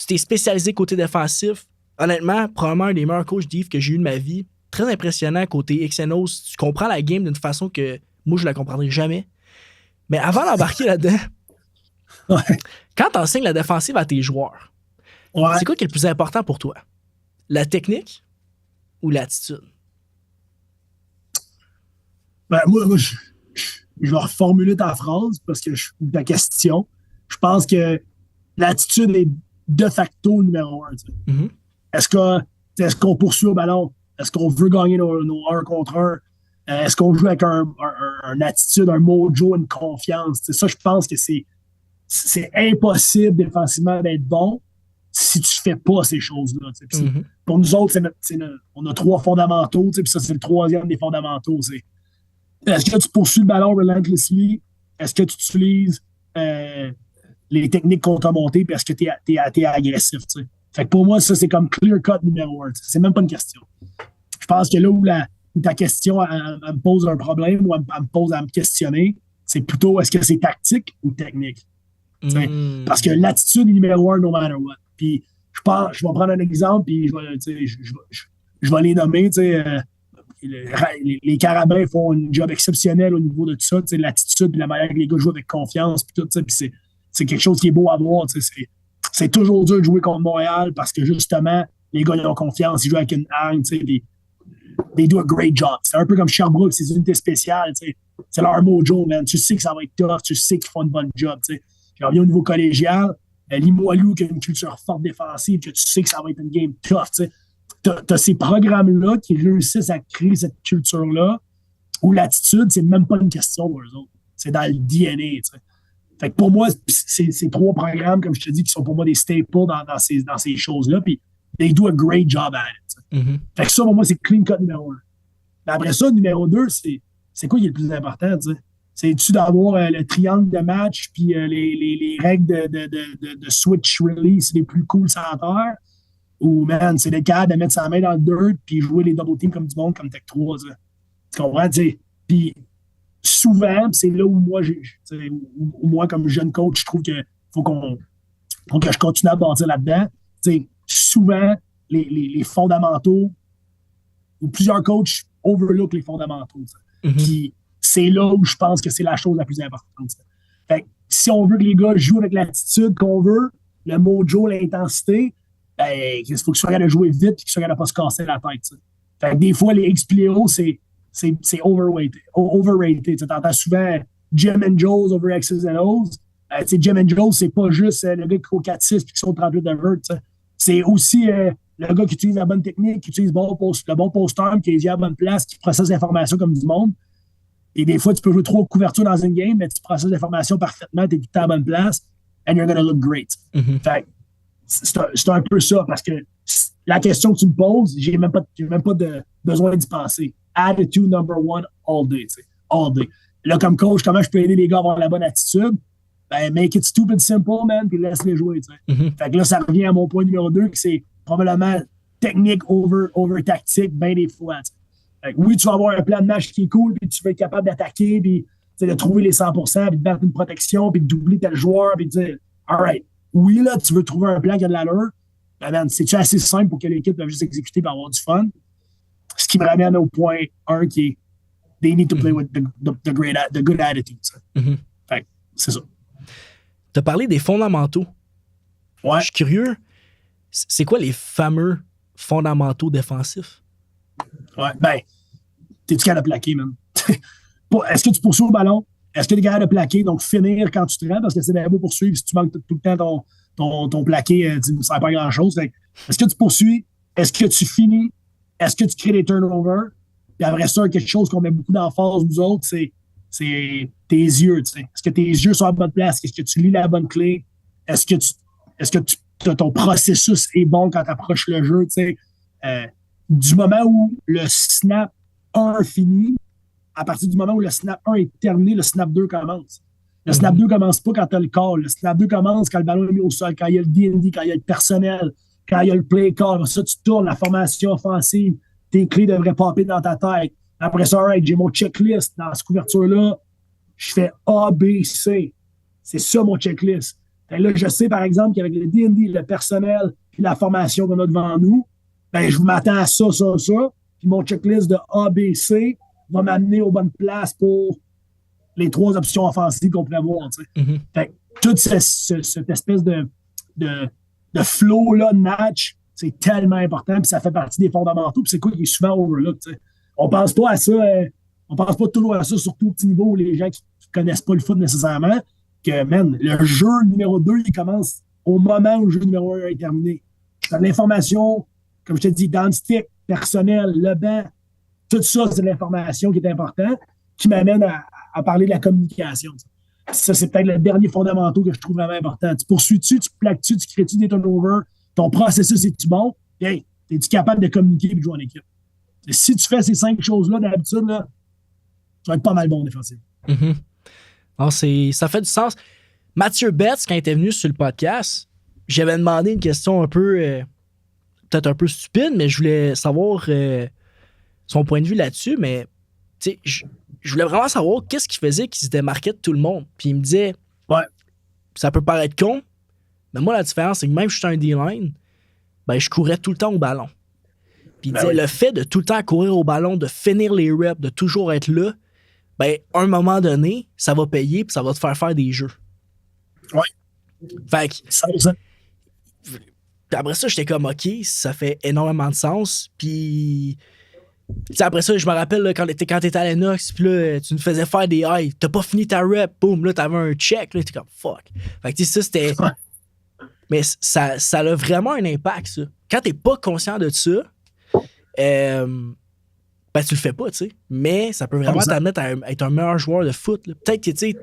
t'es spécialisé côté défensif. Honnêtement, probablement un des meilleurs coachs d'Yves que j'ai eu de ma vie. Très impressionnant côté X&O's. Tu comprends la game d'une façon que moi, je la comprendrai jamais. Mais avant d'embarquer là-dedans, quand tu enseignes la défensive à tes joueurs, c'est quoi qui est le plus important pour toi? La technique ou l'attitude? Ben, moi je vais reformuler ta phrase parce que ta question. Je pense que l'attitude est de facto numéro 1. Mm-hmm. Est-ce qu'on poursuit au ballon? Est-ce qu'on veut gagner nos 1 contre 1? Est-ce qu'on joue avec une attitude, un mojo, une confiance? T'sais, ça, je pense que c'est impossible défensivement d'être bon si tu fais pas ces choses-là. Mm-hmm. Pour nous autres, on a 3 fondamentaux, puis ça, c'est le 3e des fondamentaux. Est-ce que tu poursuis le ballon relentlessly? Est-ce que tu utilises les techniques qu'on t'a montées? Puis est-ce que tu es agressif? T'sais? Fait que pour moi, ça, c'est comme clear cut numéro 1. C'est même pas une question. Je pense que là où ta question elle me pose un problème ou elle me pose à me questionner, c'est plutôt est-ce que c'est tactique ou technique? Parce que l'attitude est numéro 1 no matter what. Puis je vais prendre un exemple, puis je vais les nommer. Les Carabins font un job exceptionnel au niveau de tout ça, l'attitude, puis la manière que les gars jouent avec confiance, puis tout, puis c'est quelque chose qui est beau à voir. C'est toujours dur de jouer contre Montréal parce que justement, les gars ils ont confiance, ils jouent avec une hargne, they do a great job. C'est un peu comme Sherbrooke, c'est une unité spéciale, c'est leur mojo, man. Tu sais que ça va être tough, tu sais qu'ils font une bonne job. Je reviens au niveau collégial, Limoilou qui a une culture forte défensive, que tu sais que ça va être une game tough. T'as ces programmes-là qui réussissent à créer cette culture-là où l'attitude, c'est même pas une question pour eux autres. C'est dans le DNA. Fait que pour moi, c'est 3 programmes, comme je te dis, qui sont pour moi des staples dans ces choses-là. Puis, they do a great job at it. Mm-hmm. Fait que ça, pour moi, c'est clean cut numéro 1. Mais après ça, numéro 2, c'est quoi qui est le plus important? C'est-tu d'avoir le triangle de match puis les règles de switch release les plus cool sans terre? Ou, man, c'est d'être capable de mettre sa main dans le dirt puis jouer les double teams comme du monde, comme Tech 3. Tu comprends? Puis, souvent, c'est là où moi, comme jeune coach, je trouve qu'il faut que je continue à bâtir là-dedans. Souvent, les fondamentaux, ou plusieurs coachs overlook les fondamentaux. Mm-hmm. Puis c'est là où je pense que c'est la chose la plus importante. Fait que si on veut que les gars jouent avec l'attitude qu'on veut, le mojo, l'intensité, il faut qu'ils soient capables de jouer vite et qu'ils soient capables de pas se casser la tête. Fait que des fois, les XPO, c'est overrated. Tu entends souvent Jim and Joe's over X's and O's. Jim and Joe's, c'est pas juste le gars qui court 4-6 et qui saute 38 de vert. C'est aussi le gars qui utilise la bonne technique, qui utilise le bon post-term, qui est à la bonne place, qui processe l'information comme du monde. Et des fois, tu peux jouer 3 couvertures dans une game, mais tu processes l'information parfaitement, tu es tout à la bonne place, and you're going to look great. Mm-hmm. Fait c'est un peu ça, parce que la question que tu me poses, j'ai même pas de besoin d'y penser. Attitude number 1 all day. All day. Là, comme coach, comment je peux aider les gars à avoir la bonne attitude? Make it stupid simple, man, puis laisse-les jouer. Mm-hmm. Fait que là, ça revient à mon point numéro 2, que c'est probablement technique over tactique, bien des fois. Fait que oui, tu vas avoir un plan de match qui est cool, puis tu vas être capable d'attaquer, puis de trouver les 100%, puis de battre une protection, puis de doubler tel joueur, puis de dire, all right, oui, là, tu veux trouver un plan qui a de l'allure, man, c'est-tu assez simple pour que l'équipe puisse juste exécuter et avoir du fun? Ce qui me ramène au point 1 qui est they need to play with the good attitude. Mm-hmm. Fait que c'est ça. Tu as parlé des fondamentaux. Ouais. Je suis curieux, c'est quoi les fameux fondamentaux défensifs? Ouais, t'es-tu capable de plaquer, man? Est-ce que tu poursuis le ballon? Est-ce que tu es capable de plaquer? Donc, finir quand tu te rends, parce que c'est bien beau poursuivre. Si tu manques tout le temps ton plaqué, ça ne sert pas à grand-chose. Est-ce que tu poursuis? Est-ce que tu finis? Est-ce que tu crées des turnovers? Puis après ça, quelque chose qu'on met beaucoup d'emphase, nous autres, c'est tes yeux. Est-ce que tes yeux sont à la bonne place? Est-ce que tu lis la bonne clé? Est-ce que ton processus est bon quand tu approches le jeu? Du moment où le snap 1 finit, à partir du moment où le snap 1 est terminé, le snap 2 commence. Le snap 2 commence pas quand tu as le call. Le snap 2 commence quand le ballon est mis au sol, quand il y a le D&D, quand il y a le personnel, quand il y a le play call. Ça, tu tournes la formation offensive. Tes clés devraient popper dans ta tête. Après ça, right, j'ai mon checklist dans cette couverture-là. Je fais A, B, C. C'est ça mon checklist. Et là, je sais, par exemple, qu'avec le D&D, le personnel puis la formation qu'on a devant nous, ben, je m'attends à ça. Puis mon checklist de A, B, C va m'amener aux bonnes places pour les 3 options offensives qu'on pourrait avoir. Mm-hmm. Fait que toute cette espèce de flow-là de match, c'est tellement important, puis ça fait partie des fondamentaux, puis c'est quoi qui est souvent overlooked. T'sais. On pense pas à ça, on pense pas toujours à ça, surtout au petit niveau où les gens qui connaissent pas le foot nécessairement, que, man, le jeu numéro 2, il commence au moment où le jeu numéro 1 est terminé. T'as l'information, comme je te dis, dans le stick, personnel, le banc, tout ça, c'est l'information qui est importante, qui m'amène à parler de la communication. Ça, c'est peut-être le dernier fondamental que je trouve vraiment important. Tu poursuis-tu, tu plaques-tu, tu crées-tu des turnovers, ton processus est-tu bon? Hey, es-tu capable de communiquer et de jouer en équipe? Et si tu fais ces 5 choses-là, d'habitude, là, tu vas être pas mal bon défensif. Mm-hmm. Non, ça fait du sens. Mathieu Betts, quand il était venu sur le podcast, j'avais demandé une question un peu, peut-être un peu stupide, mais je voulais savoir son point de vue là-dessus, mais tu sais, je voulais vraiment savoir qu'est-ce qu'il faisait qui se démarquait de tout le monde. Puis il me disait, ouais, ça peut paraître con, mais moi, la différence, c'est que même si je suis un D-line, ben, je courais tout le temps au ballon. Puis il disait, le fait de tout le temps courir au ballon, de finir les reps, de toujours être là, ben, à un moment donné, ça va payer puis ça va te faire des jeux. Ouais. Fait que, 100%. Puis après ça, j'étais comme, OK, ça fait énormément de sens. Puis après ça, je me rappelle là, quand t'étais à Lennox, puis là, tu nous faisais faire des high. T'as pas fini ta rep, boum, là, t'avais un check, là, t'es comme, fuck. Fait que ça, c'était... Ouais. Mais ça a vraiment un impact, ça. Quand t'es pas conscient de ça, ben, tu le fais pas, tu sais. Mais ça peut vraiment t'amener à être un meilleur joueur de foot. Là. Peut-être que, tu sais,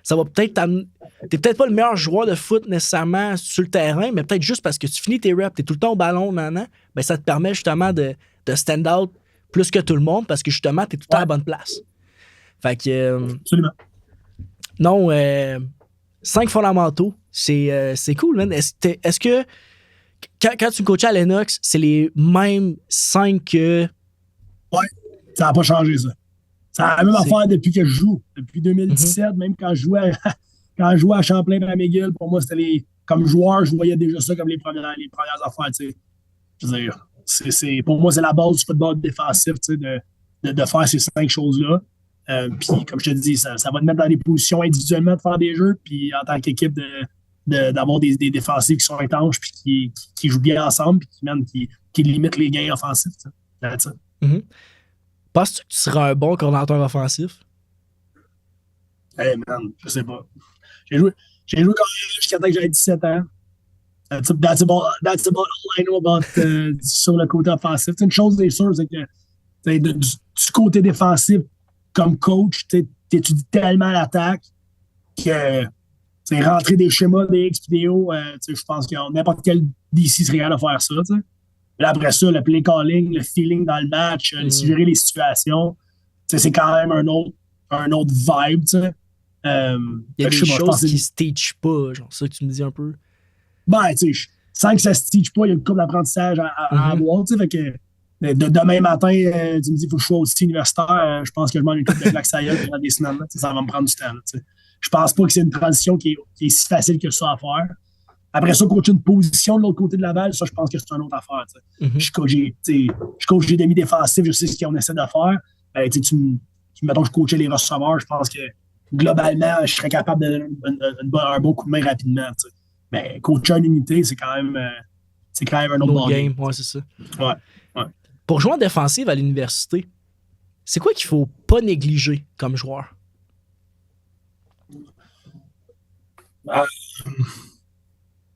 ça va peut-être t'amener... T'es peut-être pas le meilleur joueur de foot nécessairement sur le terrain, mais peut-être juste parce que tu finis tes reps, t'es tout le temps au ballon maintenant, ben ça te permet justement de stand out plus que tout le monde parce que justement, t'es tout le temps à la bonne place. Fait que... Absolument. Non, 5 fondamentaux, c'est cool, man. Est-ce que quand tu coachais à Lennox, c'est les mêmes 5 que... Ouais, ça n'a pas changé, ça. Ça a la même affaire depuis que je joue. Depuis 2017, même quand je jouais à Champlain et à McGill, pour moi, c'était comme joueur, je voyais déjà ça comme les premières affaires, tu sais. Je veux dire, pour moi, c'est la base du football défensif, tu sais, de faire ces 5 choses-là. Puis, comme je te dis, ça va te mettre dans des positions individuellement de faire des jeux, puis en tant qu'équipe, d'avoir des défensifs qui sont étanches, puis qui jouent bien ensemble, puis qui limitent les gains offensifs. Tu sais. Mm-hmm. Penses-tu que tu seras un bon coordinateur offensif? Hey man, je sais pas. J'ai joué quand même jusqu'à temps que j'avais 17 ans. That's about all I know about sur le côté offensif. T'sais, une chose est sûre, c'est que du côté défensif, comme coach, tu étudies tellement l'attaque que rentrer des schémas, des X vidéo, je pense que n'importe quel DC serait capable de faire ça. T'sais. Là, après ça, le play calling, le feeling dans le match, gérer les situations, c'est quand même un autre vibe. Il y a des choses qui se teachent pas, genre ça que tu me dis un peu. Ben, tu sais, sans que ça se teach pas, il y a une couple d'apprentissage à avoir. Fait que demain matin, tu me dis qu'il faut que je sois aussi universitaire. Je pense que je mange une coupe de claques à gueule pendant des semaines. Là, ça va me prendre du temps. Là, je pense pas que c'est une transition qui est si facile que ça à faire. Après ça, coacher une position de l'autre côté de la balle, ça, je pense que c'est une autre affaire. Je coach des demi-défensifs, je sais ce qu'on essaie de faire. Mettons que je coachais les receveurs, je pense que globalement, je serais capable de donner un bon coup de main rapidement. T'sais. Mais coacher une unité, c'est quand même un autre game. Ouais, c'est ça. Ouais. Pour jouer en défensive à l'université, c'est quoi qu'il faut pas négliger comme joueur?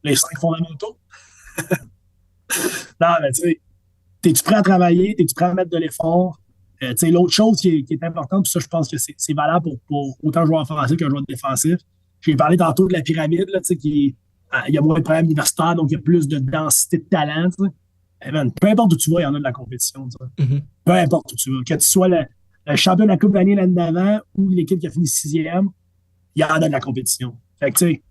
Les 5 fondamentaux. Non, mais tu sais, t'es-tu prêt à travailler? T'es-tu prêt à mettre de l'effort? L'autre chose qui est importante, puis ça, je pense que c'est valable pour autant joueur offensif qu'un joueur défensif. J'ai parlé tantôt de la pyramide, là, il y a moins de problèmes universitaires, donc il y a plus de densité de talent. Peu importe où tu vas, il y en a de la compétition. Mm-hmm. Peu importe où tu vas. Que tu sois le champion de la Coupe d'année l'année d'avant ou l'équipe qui a fini 6e, il y en a de la compétition. Fait que, tu sais,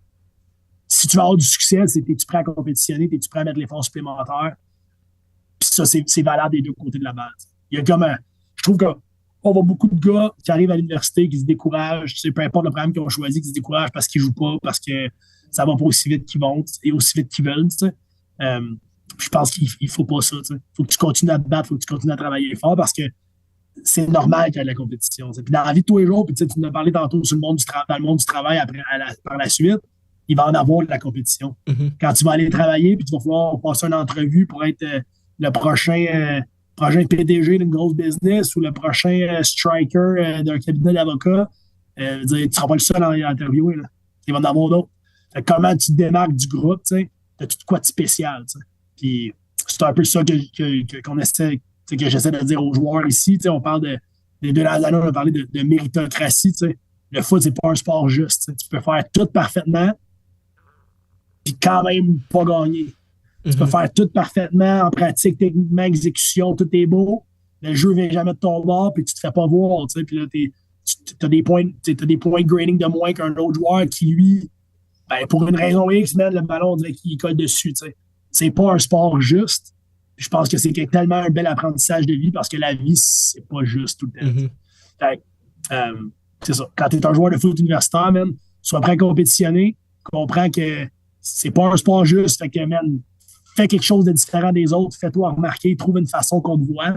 si tu veux avoir du succès, es-tu prêt à compétitionner, es-tu prêt à mettre l'effort supplémentaire? Puis ça, c'est valable des deux côtés de la balle. Il y a comme je trouve qu'on voit beaucoup de gars qui arrivent à l'université, qui se découragent, tu sais, peu importe le programme qu'ils ont choisi, qui se découragent parce qu'ils ne jouent pas, parce que ça va pas aussi vite qu'ils vont et aussi vite qu'ils veulent. Tu sais. Je pense qu'il ne faut pas ça. Il faut que tu continues à te battre, il faut que tu continues à travailler fort parce que c'est normal qu'il y ait de la compétition. Puis dans la vie de tous les jours, puis tu nous as parlé tantôt sur dans le monde du travail par la suite, il va en avoir de la compétition. Mm-hmm. Quand tu vas aller travailler, puis tu vas falloir passer une entrevue pour être le prochain PDG d'une grosse business ou le prochain striker d'un cabinet d'avocats, tu ne seras pas le seul à interviewer. Là. Il va en avoir d'autres. Comment tu te démarques du groupe, tu sais, as-tu de quoi de spécial? T'sais? Puis c'est un peu ça qu'on essaie, que j'essaie de dire aux joueurs ici. On parle des 2 dernières années, on a parlé de méritocratie. T'sais. Le foot, c'est pas un sport juste. T'sais. Tu peux faire tout parfaitement, puis quand même pas gagner. Tu peux faire tout parfaitement en pratique, techniquement, exécution, tout est beau. Le jeu ne vient jamais de ton bord, puis tu te fais pas voir. Puis là, tu as des points de grading de moins qu'un autre joueur qui, lui, ben, pour une raison X, le ballon, on dirait qu'il colle dessus. T'sais. C'est pas un sport juste. Je pense que c'est tellement un bel apprentissage de vie parce que la vie, c'est pas juste tout le temps. Mm-hmm. Fait, c'est ça. Quand tu es un joueur de foot universitaire, man, sois prêt à compétitionner, comprends que c'est pas un sport juste. Fait que, man, fais quelque chose de différent des autres, fais-toi remarquer, trouve une façon qu'on te voit.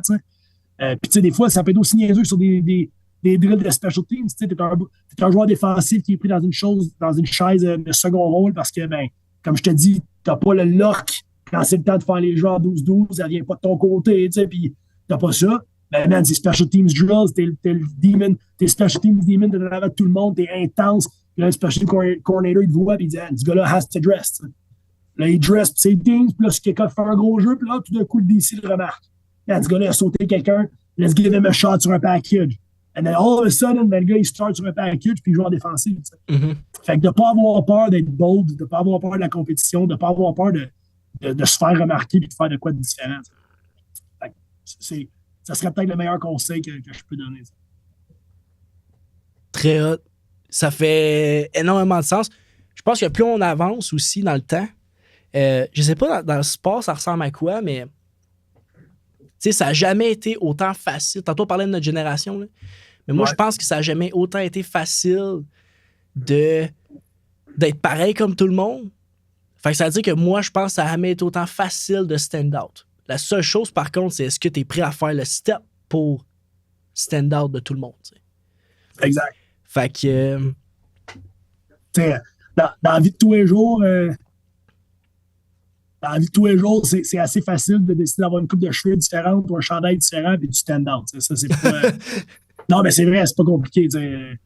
Puis, tu sais, des fois, ça peut être aussi niaiseux sur des drills de special teams. Tu es un joueur défensif qui est pris dans une chaise de second rôle parce que, ben, comme je te dis, tu n'as pas le lock quand c'est le temps de faire les jeux en 12-12, ça vient pas de ton côté, tu sais, puis tu n'as pas ça. Ben, man, c'est special teams drills, t'es le demon, t'es special teams demon de travailler tout le monde, t'es intense. Puis là, le special coordinator, il te voit, puis il dit, ce gars-là has to dress. T'sais. Là, il dress, puis c'est teams, puis là, si quelqu'un fait un gros jeu, puis là, tout d'un coup, le DC le remarque. Là, ce gars-là a sauté quelqu'un, let's give him a shot sur un package. And then all of a sudden, ben, le gars, il start sur un package, puis il joue en défensive. Mm-hmm. Fait que de ne pas avoir peur d'être bold, de ne pas avoir peur de la compétition, de ne pas avoir peur de se faire remarquer et de faire de quoi de différent. Fait que ça serait peut-être le meilleur conseil que je peux donner. Ça. Très hot. Ça fait énormément de sens. Je pense que plus on avance aussi dans le temps, je sais pas dans le sport ça ressemble à quoi, mais ça n'a jamais été autant facile. Tantôt on parlait de notre génération, là. Mais moi je pense que ça n'a jamais autant été facile d'être pareil comme tout le monde. Fait que ça veut dire que moi je pense que ça n'a jamais été autant facile de stand out. La seule chose par contre, c'est est-ce que tu es prêt à faire le step pour stand out de tout le monde. T'sais. Exact. Fait que dans la vie de tous les jours, c'est assez facile de décider d'avoir une coupe de cheveux différente ou un chandail différent puis du stand-out. Ça, c'est pas. Non, mais c'est vrai, c'est pas compliqué. T'sais.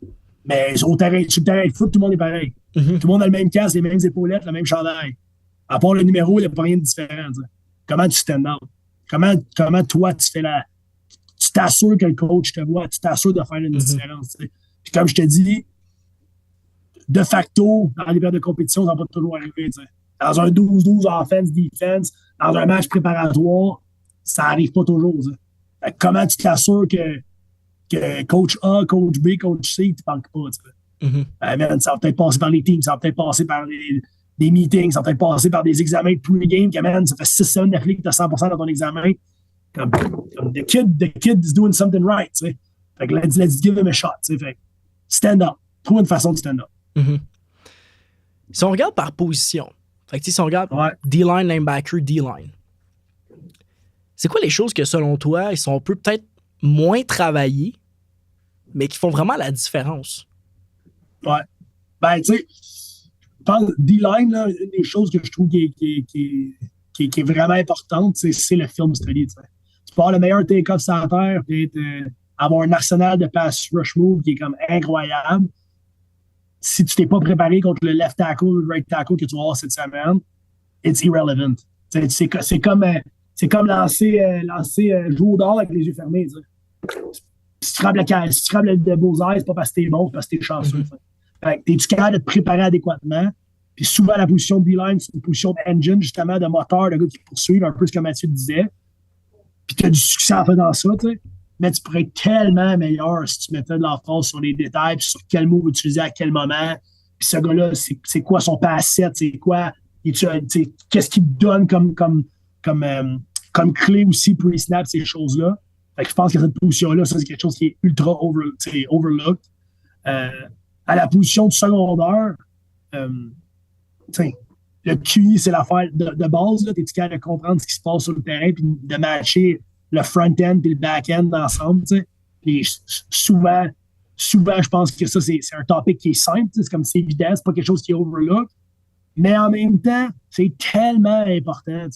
Mais sur le terrain de foot, tout le monde est pareil. Mm-hmm. Tout le monde a le même casque, les mêmes épaulettes, le même chandail. À part le numéro, il n'y a pas rien de différent. T'sais. Comment tu stand-out? Comment toi, tu t'assures que le coach te voit, tu t'assures de faire une différence. T'sais. Puis comme je te dis, de facto, dans les périodes de compétition, ça va pas toujours arriver. T'sais. Dans un 12-12 offense-defense, dans un match préparatoire, ça n'arrive pas toujours. Comment tu t'assures que coach A, coach B, coach C, tu ne manques pas. Man, ça va peut-être passer par les teams, ça va peut-être passer par des meetings, ça va peut-être passer par des examens de pre-game. Ça fait 6 semaines d'affilée que tu as 100% dans ton examen. Comme the kid is doing something right. T'sais. Fait que let's give him a shot. T'sais. Fait stand up. Trouve une façon de stand up. Mm-hmm. Si on regarde par position, fait que si on regarde D-line, linebacker, D-line, c'est quoi les choses que selon toi, ils sont peut-être moins travaillés, mais qui font vraiment la différence? Ouais. Ben, tu sais, je pense D-line, là, une des choses que je trouve qui est vraiment importante, c'est le film study. T'sais. Tu peux avoir le meilleur take-off sur la terre, peut-être avoir un arsenal de pass rush move qui est comme incroyable. Si tu t'es pas préparé contre le left tackle ou le right tackle que tu vas avoir cette semaine, it's irrelevant. C'est comme lancer jouer au dehors avec les yeux fermés. Si tu frappes le bullseye, c'est pas parce que t'es bon, c'est parce que t'es chanceux. Fait que t'es-tu capable de te préparer adéquatement? Puis souvent, la position de D-line, c'est une position d'engine, justement, de moteur, de gars qui poursuivent, un peu ce que Mathieu disait. Puis tu as du succès en faisant ça, tu sais. mais tu pourrais être tellement meilleur si tu mettais de l'emphase sur les détails, puis sur quel mot utiliser à quel moment. Puis ce gars-là, c'est quoi son passet, c'est quoi, qu'est-ce qu'il te donne comme clé aussi pour les snaps, ces choses-là. Fait que je pense que cette position-là, ça, c'est quelque chose qui est ultra overlooked. À la position du secondaire, le QI, c'est l'affaire de base. Tu es capable de comprendre ce qui se passe sur le terrain puis de matcher le front-end et le back-end ensemble. Puis souvent, je pense que ça, c'est un topic qui est simple. C'est comme c'est évident, c'est pas quelque chose qui est overlooked. Mais en même temps, c'est tellement important.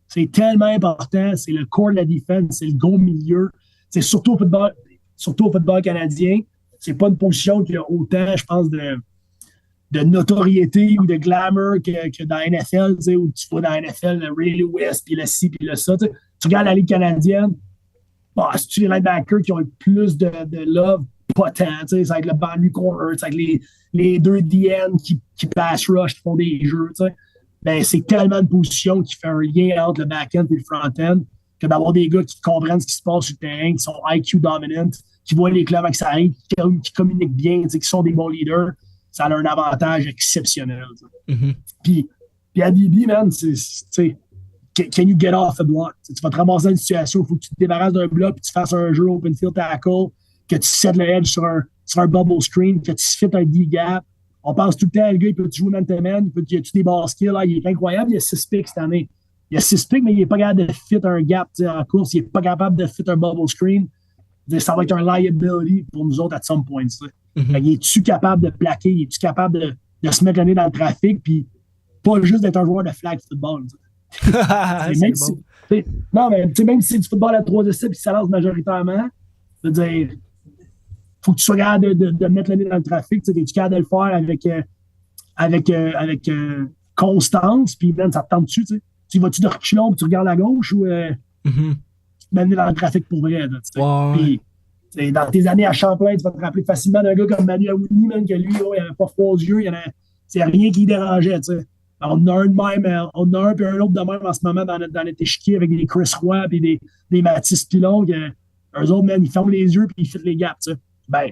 C'est tellement important. C'est le core de la défense, c'est le gros milieu. C'est surtout au football canadien. C'est pas une position qui a autant, je pense, de notoriété ou de glamour que dans la NFL, où tu vois dans la NFL le Ray Lewis, puis le ci, puis le ça. Tu regardes la Ligue canadienne, c'est-tu les linebackers qui ont le plus de love? Pas tant. C'est avec le banlieue corner, c'est avec les deux DN qui pass rush, qui font des jeux. Ben, c'est tellement une position qui fait un lien entre le back-end et le front-end que d'avoir des gars qui comprennent ce qui se passe sur le terrain, qui sont IQ dominant, qui voient les clubs avec ça arrive, qui communiquent bien, qui sont des bons leaders, ça a un avantage exceptionnel. Mm-hmm. Puis à DB, man, c'est can you get off a block? Tu vas te ramasser dans une situation où il faut que tu te débarrasses d'un bloc et tu fasses un jeu open field tackle, que tu set le edge sur un bubble screen, que tu fites un D-gap. On pense tout le temps, le gars, il peut jouer man-to-man, il a-tu des ball skills, là, il est incroyable, il a 6 picks cette année. Il a 6 picks, mais il n'est pas capable de fit un gap en course, il n'est pas capable de fit un bubble screen. Ça va être un liability pour nous autres at some point. Mm-hmm. Il est-tu capable de plaquer, il est-tu capable de se mettre le nez dans le trafic, puis pas juste d'être un joueur de flag football. C'est bon. Non, mais même si c'est du football à 3 essais et ça lance majoritairement, je veux dire, faut que tu sois capable de mettre le nez dans le trafic. Tu es capable de le faire avec constance, puis même, ça te tente dessus. Tu vas-tu de reculons puis tu regardes à gauche ou tu te mets le nez dans le trafic pour vrai. Là, puis, dans tes années à Champlain, tu vas te rappeler facilement d'un gars comme Manu Aouni, même que lui, il n'avait pas froid aux yeux, c'est rien qui dérangeait. On a un de même, on a un puis un autre de même en ce moment dans notre échiquier avec des Chris Roy et des Mathis Pilon. Eux autres, même, ils ferment les yeux et ils fitent les gaps. Ben,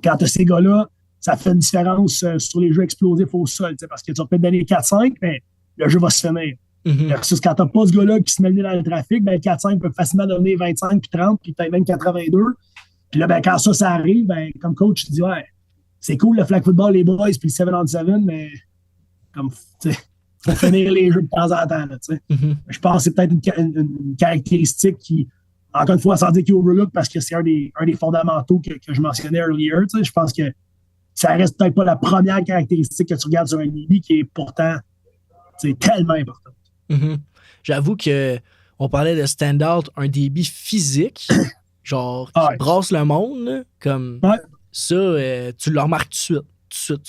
quand tu as ces gars-là, ça fait une différence sur les jeux explosifs au sol, parce que tu vas peut-être donner 4-5, mais le jeu va se finir. Mm-hmm. Versus quand tu n'as pas ce gars-là qui se met dans le trafic, ben, 4-5 peut facilement donner 25 puis 30, puis peut-être même 82. Puis là, ben, quand ça arrive, ben, comme coach, tu te dis, ouais, c'est cool le flag football, les boys, puis le 7-on-7, mais comme, tu sais, faut finir les jeux de temps en temps. Là, mm-hmm. Je pense que c'est peut-être une caractéristique qui, encore une fois, sans dire qu'il overlook, parce que c'est un des fondamentaux que je mentionnais earlier. Je pense que ça reste peut-être pas la première caractéristique que tu regardes sur un DB qui est pourtant tellement importante. Mm-hmm. J'avoue qu'on parlait de stand-out, un DB physique, genre qui brasse le monde, là, comme ça, tu le remarques tout de suite,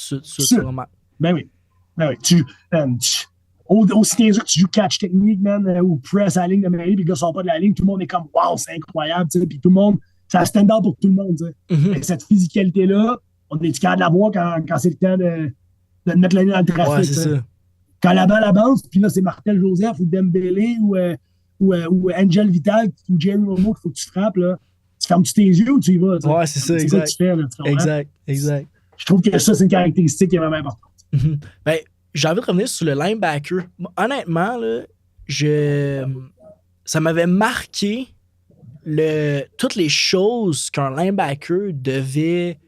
tu le remarques. Ben oui. Aussi niaiseux que tu joues catch technique, man, ou press à la ligne de mêlée, puis les gars sortent pas de la ligne, tout le monde est comme wow, c'est incroyable, puis tout le monde, c'est un stand-out pour tout le monde. Mm-hmm. Cette physicalité-là, on est capable de la voir quand c'est le temps de mettre la ligne dans le trafic. Ouais, c'est ça. Quand la balle avance, puis là, c'est Martel Joseph ou Dembélé ou Angel Vital ou Jerry Momo qu'il faut que tu frappes, là. Tu fermes-tu tes yeux ou tu y vas? Ouais, c'est ça, exact. Ça que tu fais, là, exact. Je trouve que ça, c'est une caractéristique qui est vraiment importante. Mm-hmm. Ben, j'ai envie de revenir sur le linebacker. Honnêtement, là, ça m'avait marqué toutes les choses qu'un linebacker devait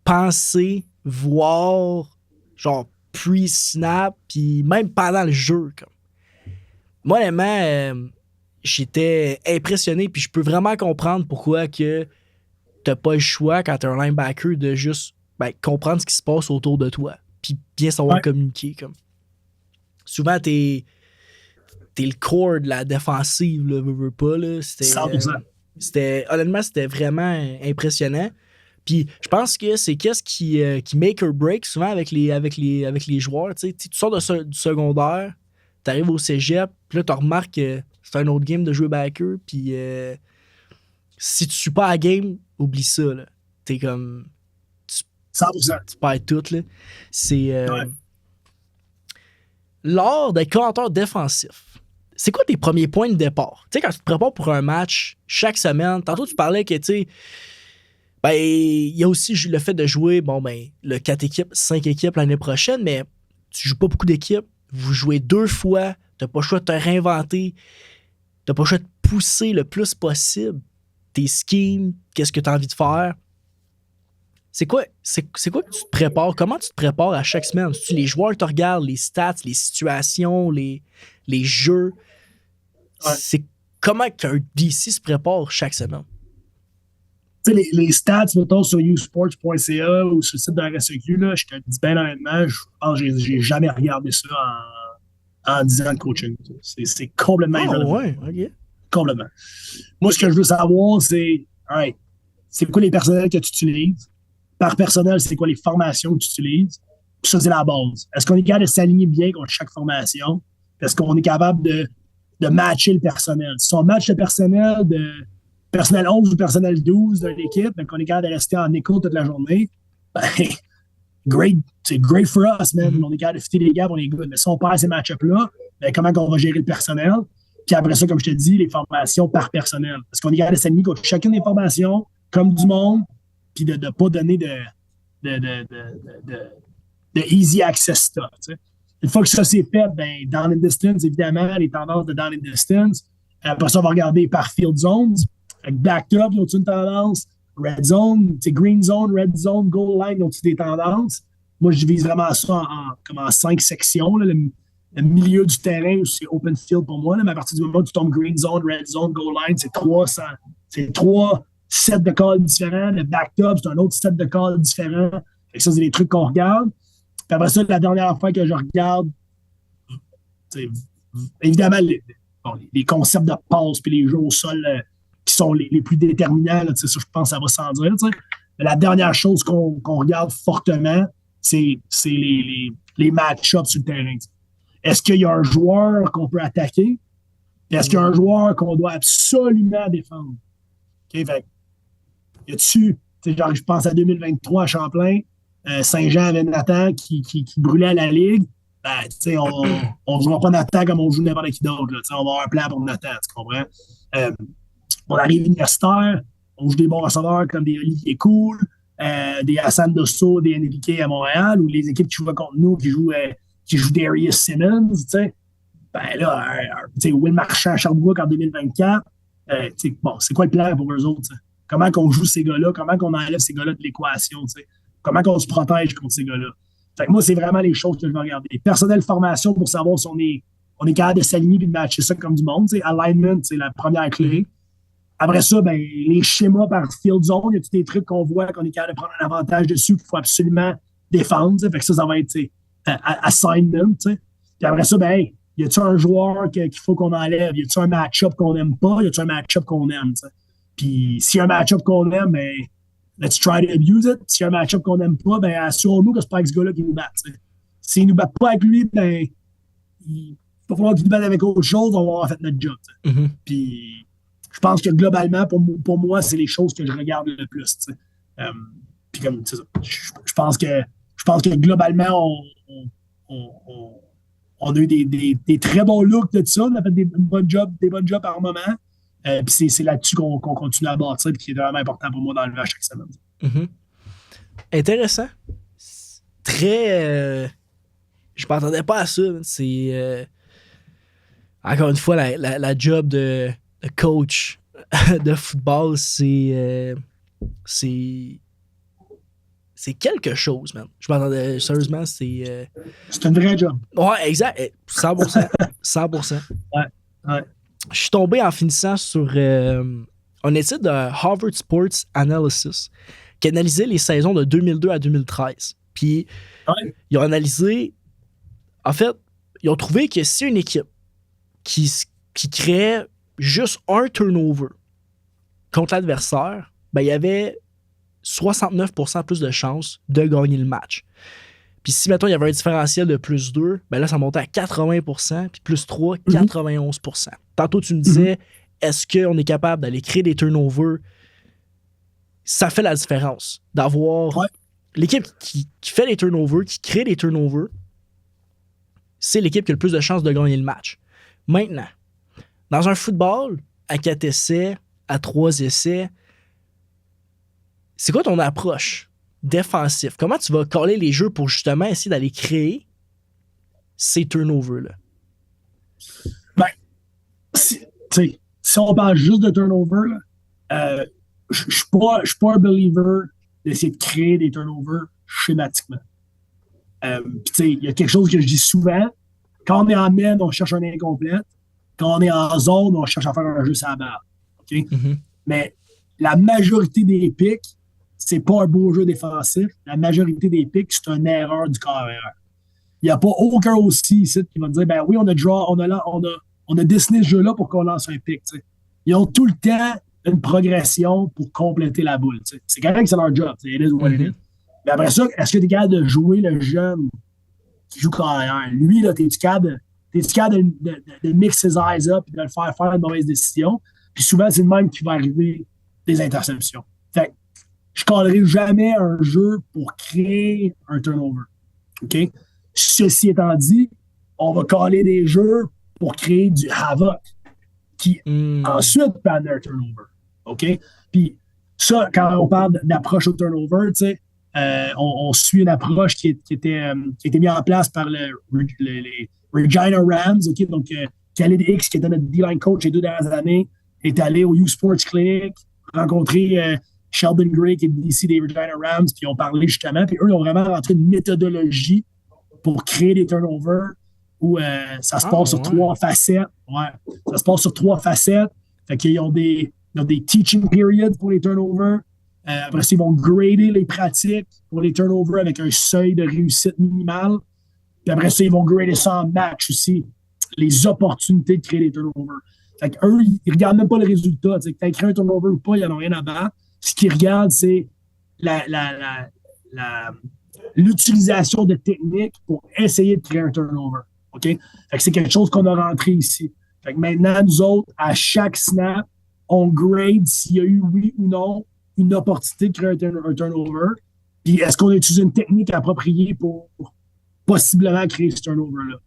penser, voir, genre pre-snap, puis même pendant le jeu. Comme. Moi, honnêtement, j'étais impressionné, puis je peux vraiment comprendre pourquoi que t'as pas le choix quand t'es un linebacker de juste comprendre ce qui se passe autour de toi, puis bien savoir communiquer. Comme. Souvent, t'es le core de la défensive, là, veux pas, là. Honnêtement, c'était vraiment impressionnant. Puis je pense que c'est qu'est-ce qui make or break souvent avec les joueurs. Tu sors du secondaire, t'arrives au cégep, puis là, tu remarques que c'est un autre game de jouer backer, puis si tu suis pas à la game, oublie ça, là. T'es comme... 100%. Tu perds tout, là. C'est... Lors des commentaires défensifs, c'est quoi tes premiers points de départ? Tu sais, quand tu te prépares pour un match chaque semaine, tantôt tu parlais que, tu sais, ben, il y a aussi le fait de jouer, le 4 équipes, 5 équipes l'année prochaine, mais tu joues pas beaucoup d'équipes. Vous jouez 2 fois, t'as pas le choix de te réinventer, t'as pas le choix de pousser le plus possible tes schemes, qu'est-ce que tu as envie de faire. C'est quoi que tu te prépares? Comment tu te prépares à chaque semaine? Si les joueurs te regardent, les stats, les situations, les jeux, c'est comment qu'un DC se prépare chaque semaine? Tu sais, les stats, mettons, sur usports.ca ou sur le site de la RSEQ, là, je te dis bien honnêtement, je pense que j'ai jamais regardé ça en 10 ans de coaching. C'est complètement irrelevant. Ouais, OK. Complètement. Moi, ce que je veux savoir, c'est, c'est quoi les personnels que tu utilises? Par personnel, c'est quoi les formations que tu utilises? Puis ça, c'est la base. Est-ce qu'on est capable de s'aligner bien contre chaque formation? Est-ce qu'on est capable de matcher le personnel? Si on match le personnel de personnel 11 ou personnel 12 de l'équipe, donc on est capable de rester en écho toute la journée, ben, c'est great for us, man. On est capable de fitter les gars, on est good. Mais si on perd ces match-ups-là, ben, comment on va gérer le personnel? Puis après ça, comme je te dis, les formations par personnel. Parce qu'on est capable de s'aligner contre chacune des formations, comme du monde, puis de ne pas donner de easy access stuff. Tu sais. Une fois que ça c'est fait, ben, down and distance, évidemment, les tendances de down and distance. Après ça, on va regarder par field zones. Avec backed up, ils ont une tendance. Red zone, green zone, red zone, goal line, ils ont des tendances. Moi, je divise vraiment ça en 5 sections. Là, le milieu du terrain, c'est open field pour moi. Là, mais à partir du moment où tu tombes green zone, red zone, goal line, c'est 3 sets de calls différents. Le backed up, c'est un autre set de calls différent. Fait que ça, c'est des trucs qu'on regarde. Puis après ça, la dernière fois que je regarde, évidemment, les concepts de passe puis les jeux au sol qui sont les plus déterminants, là, ça, je pense que ça va sans dire. Mais la dernière chose qu'on regarde fortement, c'est les match-ups sur le terrain. T'sais. Est-ce qu'il y a un joueur qu'on peut attaquer? Est-ce qu'il y a un joueur qu'on doit absolument défendre? OK, fait y a-tu, genre, je pense à 2023 à Champlain, Saint-Jean avait Nathan qui brûlait à la Ligue. Ben, on ne jouera pas Nathan comme on joue n'importe qui d'autre. On va avoir un plan pour Nathan, tu comprends? On arrive universitaire, on joue des bons receveurs comme des Olivier Cool, des Hassan Dosso, des Enrique à Montréal, ou les équipes qui jouent contre nous, qui jouent Darius Simmons, tu sais. Ben là, Will Marchand à Sherbrooke en 2024, bon, c'est quoi le plan pour eux autres? T'sais? Comment qu'on joue ces gars-là? Comment qu'on enlève ces gars-là de l'équation? T'sais? Comment qu'on se protège contre ces gars-là? Fait que moi, c'est vraiment les choses que je vais regarder. Personnel formation pour savoir si on est capable de s'aligner et de matcher ça comme du monde. T'sais. Alignment, c'est la première clé. Après ça, ben, les schémas par field zone, il y a tous des trucs qu'on voit qu'on est capable de prendre un avantage dessus qu'il faut absolument défendre. T'sais. Fait que ça va être assignment. T'sais. Puis après ça, ben, y a-tu un joueur qu'il faut qu'on enlève? Y a-tu un match-up qu'on n'aime pas? Y a-tu un match-up qu'on aime? T'sais? Puis s'il y a un match-up qu'on aime, ben, let's try to abuse it. S'il y a un match-up qu'on n'aime pas, ben, assurons-nous que c'est pas avec ce gars-là qui nous bat. S'il ne nous bat pas avec lui, ben, il va falloir qu'il nous batte avec autre chose, on va avoir fait notre job. Mm-hmm. Puis je pense que globalement, pour moi, c'est les choses que je regarde le plus. Puis comme, c'est ça. Je pense que globalement, on a eu des très bons looks de ça. On a fait des bonnes jobs par moment. Puis c'est là-dessus qu'on continue à bâtir et qui est vraiment important pour moi dans le jeu à chaque semaine. Mm-hmm. Intéressant. Très... je ne m'attendais pas à ça. C'est... encore une fois, la job de coach de football, c'est quelque chose, man. Je m'attendais... Sérieusement, c'est... C'est un vrai job. Ouais, exact. 100%. 100%. Ouais. Je suis tombé en finissant sur une étude de Harvard Sports Analysis qui analysait les saisons de 2002 à 2013. Puis, ils ont analysé... En fait, ils ont trouvé que si une équipe qui créait juste un turnover contre l'adversaire, ben, il y avait 69% plus de chances de gagner le match. Puis si, mettons, il y avait un différentiel de plus 2, ben là, ça montait à 80%, puis plus 3, 91%. Tantôt, tu me disais, est-ce qu'on est capable d'aller créer des turnovers? Ça fait la différence d'avoir l'équipe qui fait les turnovers, qui crée les turnovers, c'est l'équipe qui a le plus de chances de gagner le match. Maintenant, Dans un football, à 4 essais, à 3 essais, c'est quoi ton approche défensive? Comment tu vas coller les jeux pour justement essayer d'aller créer ces turnovers-là? Ben, si on parle juste de turnover, je ne suis pas un believer d'essayer de créer des turnovers schématiquement. Il y a quelque chose que je dis souvent. Quand on est en man, on cherche un incomplète. Quand on est en zone, on cherche à faire un jeu sur la barre. Okay? Mm-hmm. Mais la majorité des pics, c'est pas un beau jeu défensif. La majorité des pics, c'est une erreur du carrière. Il n'y a pas aucun aussi ici qui va me dire ben oui, on a dessiné ce jeu-là pour qu'on lance un pic. T'sais. Ils ont tout le temps une progression pour compléter la boule. T'sais. C'est correct que c'est leur job. It is what it is. Mais après ça, est-ce que tu es capable de jouer le jeune qui joue carrière? Lui, là, t'es-tu capable de mix ses eyes up et de le faire une mauvaise décision? Puis souvent, c'est le même qui va arriver des interceptions. Fait que je ne collerai jamais un jeu pour créer un turnover. OK? Ceci étant dit, on va coller des jeux pour créer du havoc qui ensuite peut amener un turnover. OK? Puis ça, quand on parle d'approche au turnover, tu sais, on suit une approche qui a été mise en place par les Regina Rams, okay? Donc Khalid Hicks, qui était notre D-line coach les 2 dernières années, est allé au U-Sports Clinic, rencontrer Sheldon Gray, qui est DC des Regina Rams, puis ils ont parlé justement, puis eux, ils ont vraiment rentré une méthodologie pour créer des turnovers où ça se passe sur 3 facettes. Ouais, ça se passe sur 3 facettes. Fait qu'ils ont des teaching periods pour les turnovers. Après ça, ils vont grader les pratiques pour les turnovers avec un seuil de réussite minimale. Puis après ça, ils vont grader ça en match aussi, les opportunités de créer des turnovers. Fait qu'eux, ils ne regardent même pas le résultat. Que tu as créé un turnover ou pas, ils n'en ont rien à battre. Ce qu'ils regardent, c'est l'utilisation de techniques pour essayer de créer un turnover. Okay? Fait que c'est quelque chose qu'on a rentré ici. Fait que maintenant, nous autres, à chaque snap, on grade s'il y a eu, oui ou non, une opportunité de créer un turnover. Puis est-ce qu'on a utilisé une technique appropriée pour possiblement créer ce turnover-là?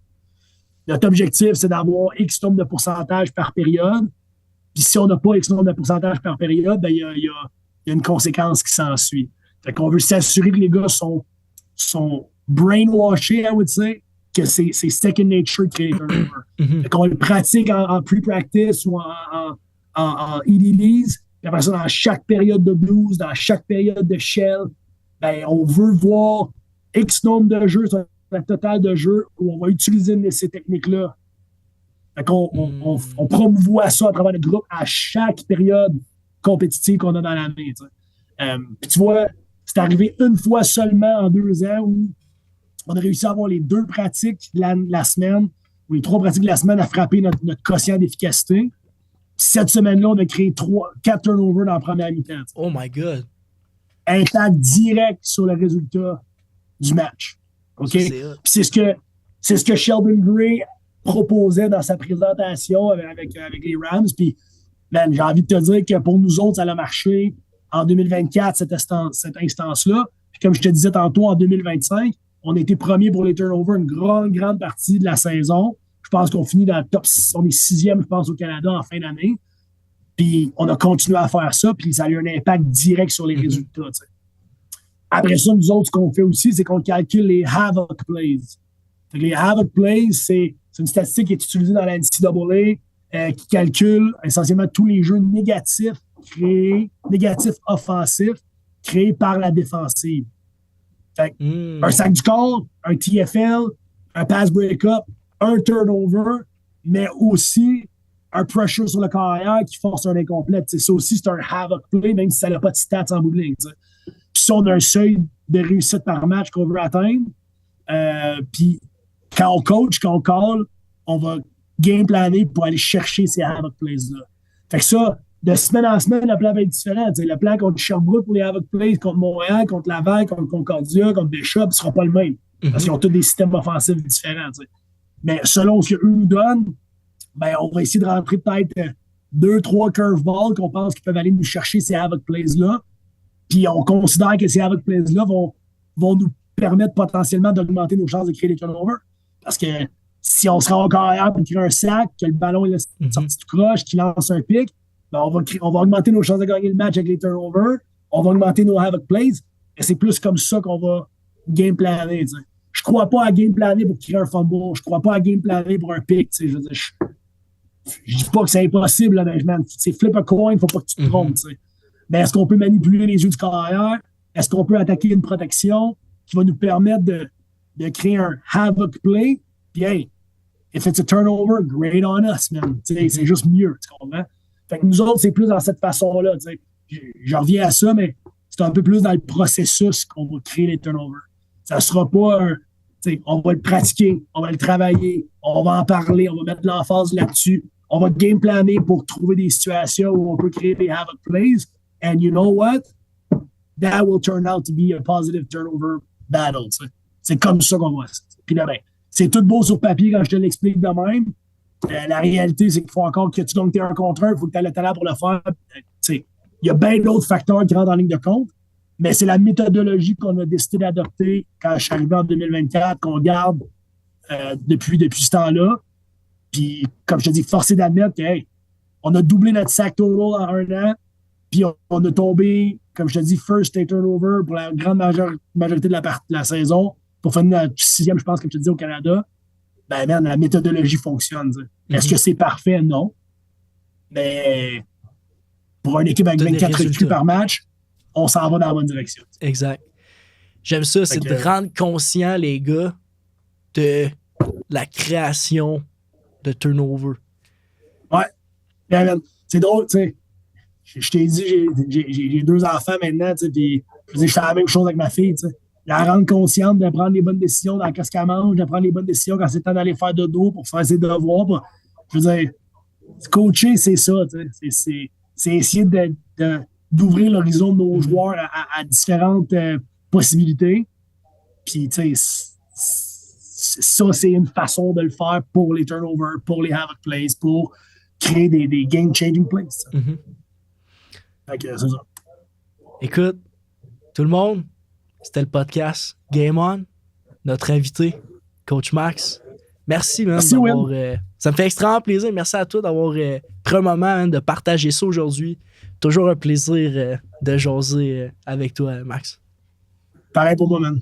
Notre objectif, c'est d'avoir X nombre de pourcentage par période. Puis si on n'a pas X nombre de pourcentage par période, ben il y a une conséquence qui s'ensuit. Fait qu'on veut s'assurer que les gars sont brainwashés, I would say, que c'est second nature de créer un turnover. Fait qu'on le pratique en pre-practice ou en EDDs. Puis après ça, dans chaque période de blues, dans chaque période de shell, ben, on veut voir X nombre de jeux sur le total de jeux où on va utiliser une de ces techniques-là. Fait qu'on on promouvoit ça à travers le groupe à chaque période compétitive qu'on a dans l'année. Puis tu vois, c'est arrivé une fois seulement en 2 ans où on a réussi à avoir les 2 pratiques la semaine, ou les 3 pratiques de la semaine à frapper notre quotient d'efficacité. Cette semaine-là, on a créé 4 turnovers dans la première mi-temps. Oh my God! Impact direct sur le résultat du match. OK? Puis c'est ce que Sheldon Gray proposait dans sa présentation avec les Rams. Puis, man, j'ai envie de te dire que pour nous autres, ça a marché en 2024, cette instance-là. Puis comme je te disais tantôt, en 2025, on a été premier pour les turnovers une grande partie de la saison. Je pense qu'on finit dans le top 6. On est 6e, je pense, au Canada en fin d'année. Puis on a continué à faire ça, puis ça a eu un impact direct sur les résultats. T'sais. Après ça, nous autres, ce qu'on fait aussi, c'est qu'on calcule les havoc plays. Les havoc plays, c'est une statistique qui est utilisée dans la NCAA qui calcule essentiellement tous les jeux négatifs offensifs créés par la défensive. Fait un sac du corps, un TFL, un pass break-up, un turnover, mais aussi un pressure sur le carrière qui force un incomplète. T'sais. Ça aussi, c'est un havoc play, même si ça n'a pas de stats en bout de ligne. Puis si on a un seuil de réussite par match qu'on veut atteindre, puis quand on coach, quand on call, on va game planer pour aller chercher ces havoc plays-là. Fait que ça, de semaine en semaine, le plan va être différent. T'sais. Le plan contre Sherbrooke pour les havoc plays, contre Montréal, contre Laval, contre Concordia, contre Bishop, ne sera pas le même. Parce qu'ils ont tous des systèmes offensifs différents. T'sais. Mais selon ce qu'eux nous donnent, ben, on va essayer de rentrer peut-être 2-3 curveballs qu'on pense qu'ils peuvent aller nous chercher ces havoc plays-là. Puis on considère que ces havoc plays-là vont nous permettre potentiellement d'augmenter nos chances de créer des turnovers. Parce que si on se rend encore ailleurs pour créer un sac, que le ballon est sorti tout croche, qu'il lance un pic, ben on va augmenter nos chances de gagner le match avec les turnovers, on va augmenter nos havoc plays, et c'est plus comme ça qu'on va game planer. T'sais. Je crois pas à game planer pour créer un fumble, je crois pas à game planer pour un pic. Je veux dire, je dis pas que c'est impossible, là, mais man, c'est flip a coin, faut pas que tu te trompes. T'sais. Mais est-ce qu'on peut manipuler les yeux du carrière? Est-ce qu'on peut attaquer une protection qui va nous permettre de créer un havoc play? Puis, hey, if it's a turnover, great on us, man. C'est juste mieux, tu comprends? Fait que nous autres, c'est plus dans cette façon-là. Je reviens à ça, mais c'est un peu plus dans le processus qu'on va créer les turnovers. Ça sera pas on va le pratiquer, on va le travailler, on va en parler, on va mettre de l'emphase là-dessus. On va game planer pour trouver des situations où on peut créer des havoc plays. And you know what? That will turn out to be a positive turnover battle. T'sais. C'est comme ça qu'on voit ça. Puis là, ben, c'est tout beau sur papier quand je te l'explique de même. La réalité, c'est qu'il faut encore que tu gagnes tes 1 contre 1, il faut que tu aies le talent pour le faire. Il y a bien d'autres facteurs qui rentrent en ligne de compte, mais c'est la méthodologie qu'on a décidé d'adopter quand je suis arrivé en 2024, qu'on garde depuis ce temps-là. Puis, comme je te dis, forcé d'admettre que, hey, on a doublé notre sack total en 1 an, puis on a tombé, comme je te dis, first et turnover pour la grande majorité de la saison, pour finir la 6e, je pense, comme je te dis, au Canada. Ben, man, la méthodologie fonctionne. Est-ce que c'est parfait? Non. Mais pour une équipe avec 24 recrues par match, on s'en va dans la bonne direction. Exact. J'aime ça, c'est de rendre conscient, les gars, de la création de turnover. Ouais. Ben, man, c'est drôle, tu sais. Je t'ai dit, j'ai 2 enfants maintenant, tu sais, puis je fais la même chose avec ma fille, tu sais. La rendre consciente de prendre les bonnes décisions dans ce qu'elle mange, de prendre les bonnes décisions quand c'est le temps d'aller faire dodo pour faire ses devoirs. Je veux dire, coacher, c'est ça. C'est essayer d'ouvrir l'horizon de nos joueurs à différentes possibilités. Puis, tu sais, ça, c'est une façon de le faire pour les turnovers, pour les havoc plays, pour créer des game-changing plays. Fait que c'est ça. Écoute, tout le monde, c'était le podcast Game On. Notre invité, Coach Max. Merci, man. Merci, ça me fait extrêmement plaisir. Merci à toi d'avoir pris un moment de partager ça aujourd'hui. Toujours un plaisir de jaser avec toi, Max. Pareil pour moi, man.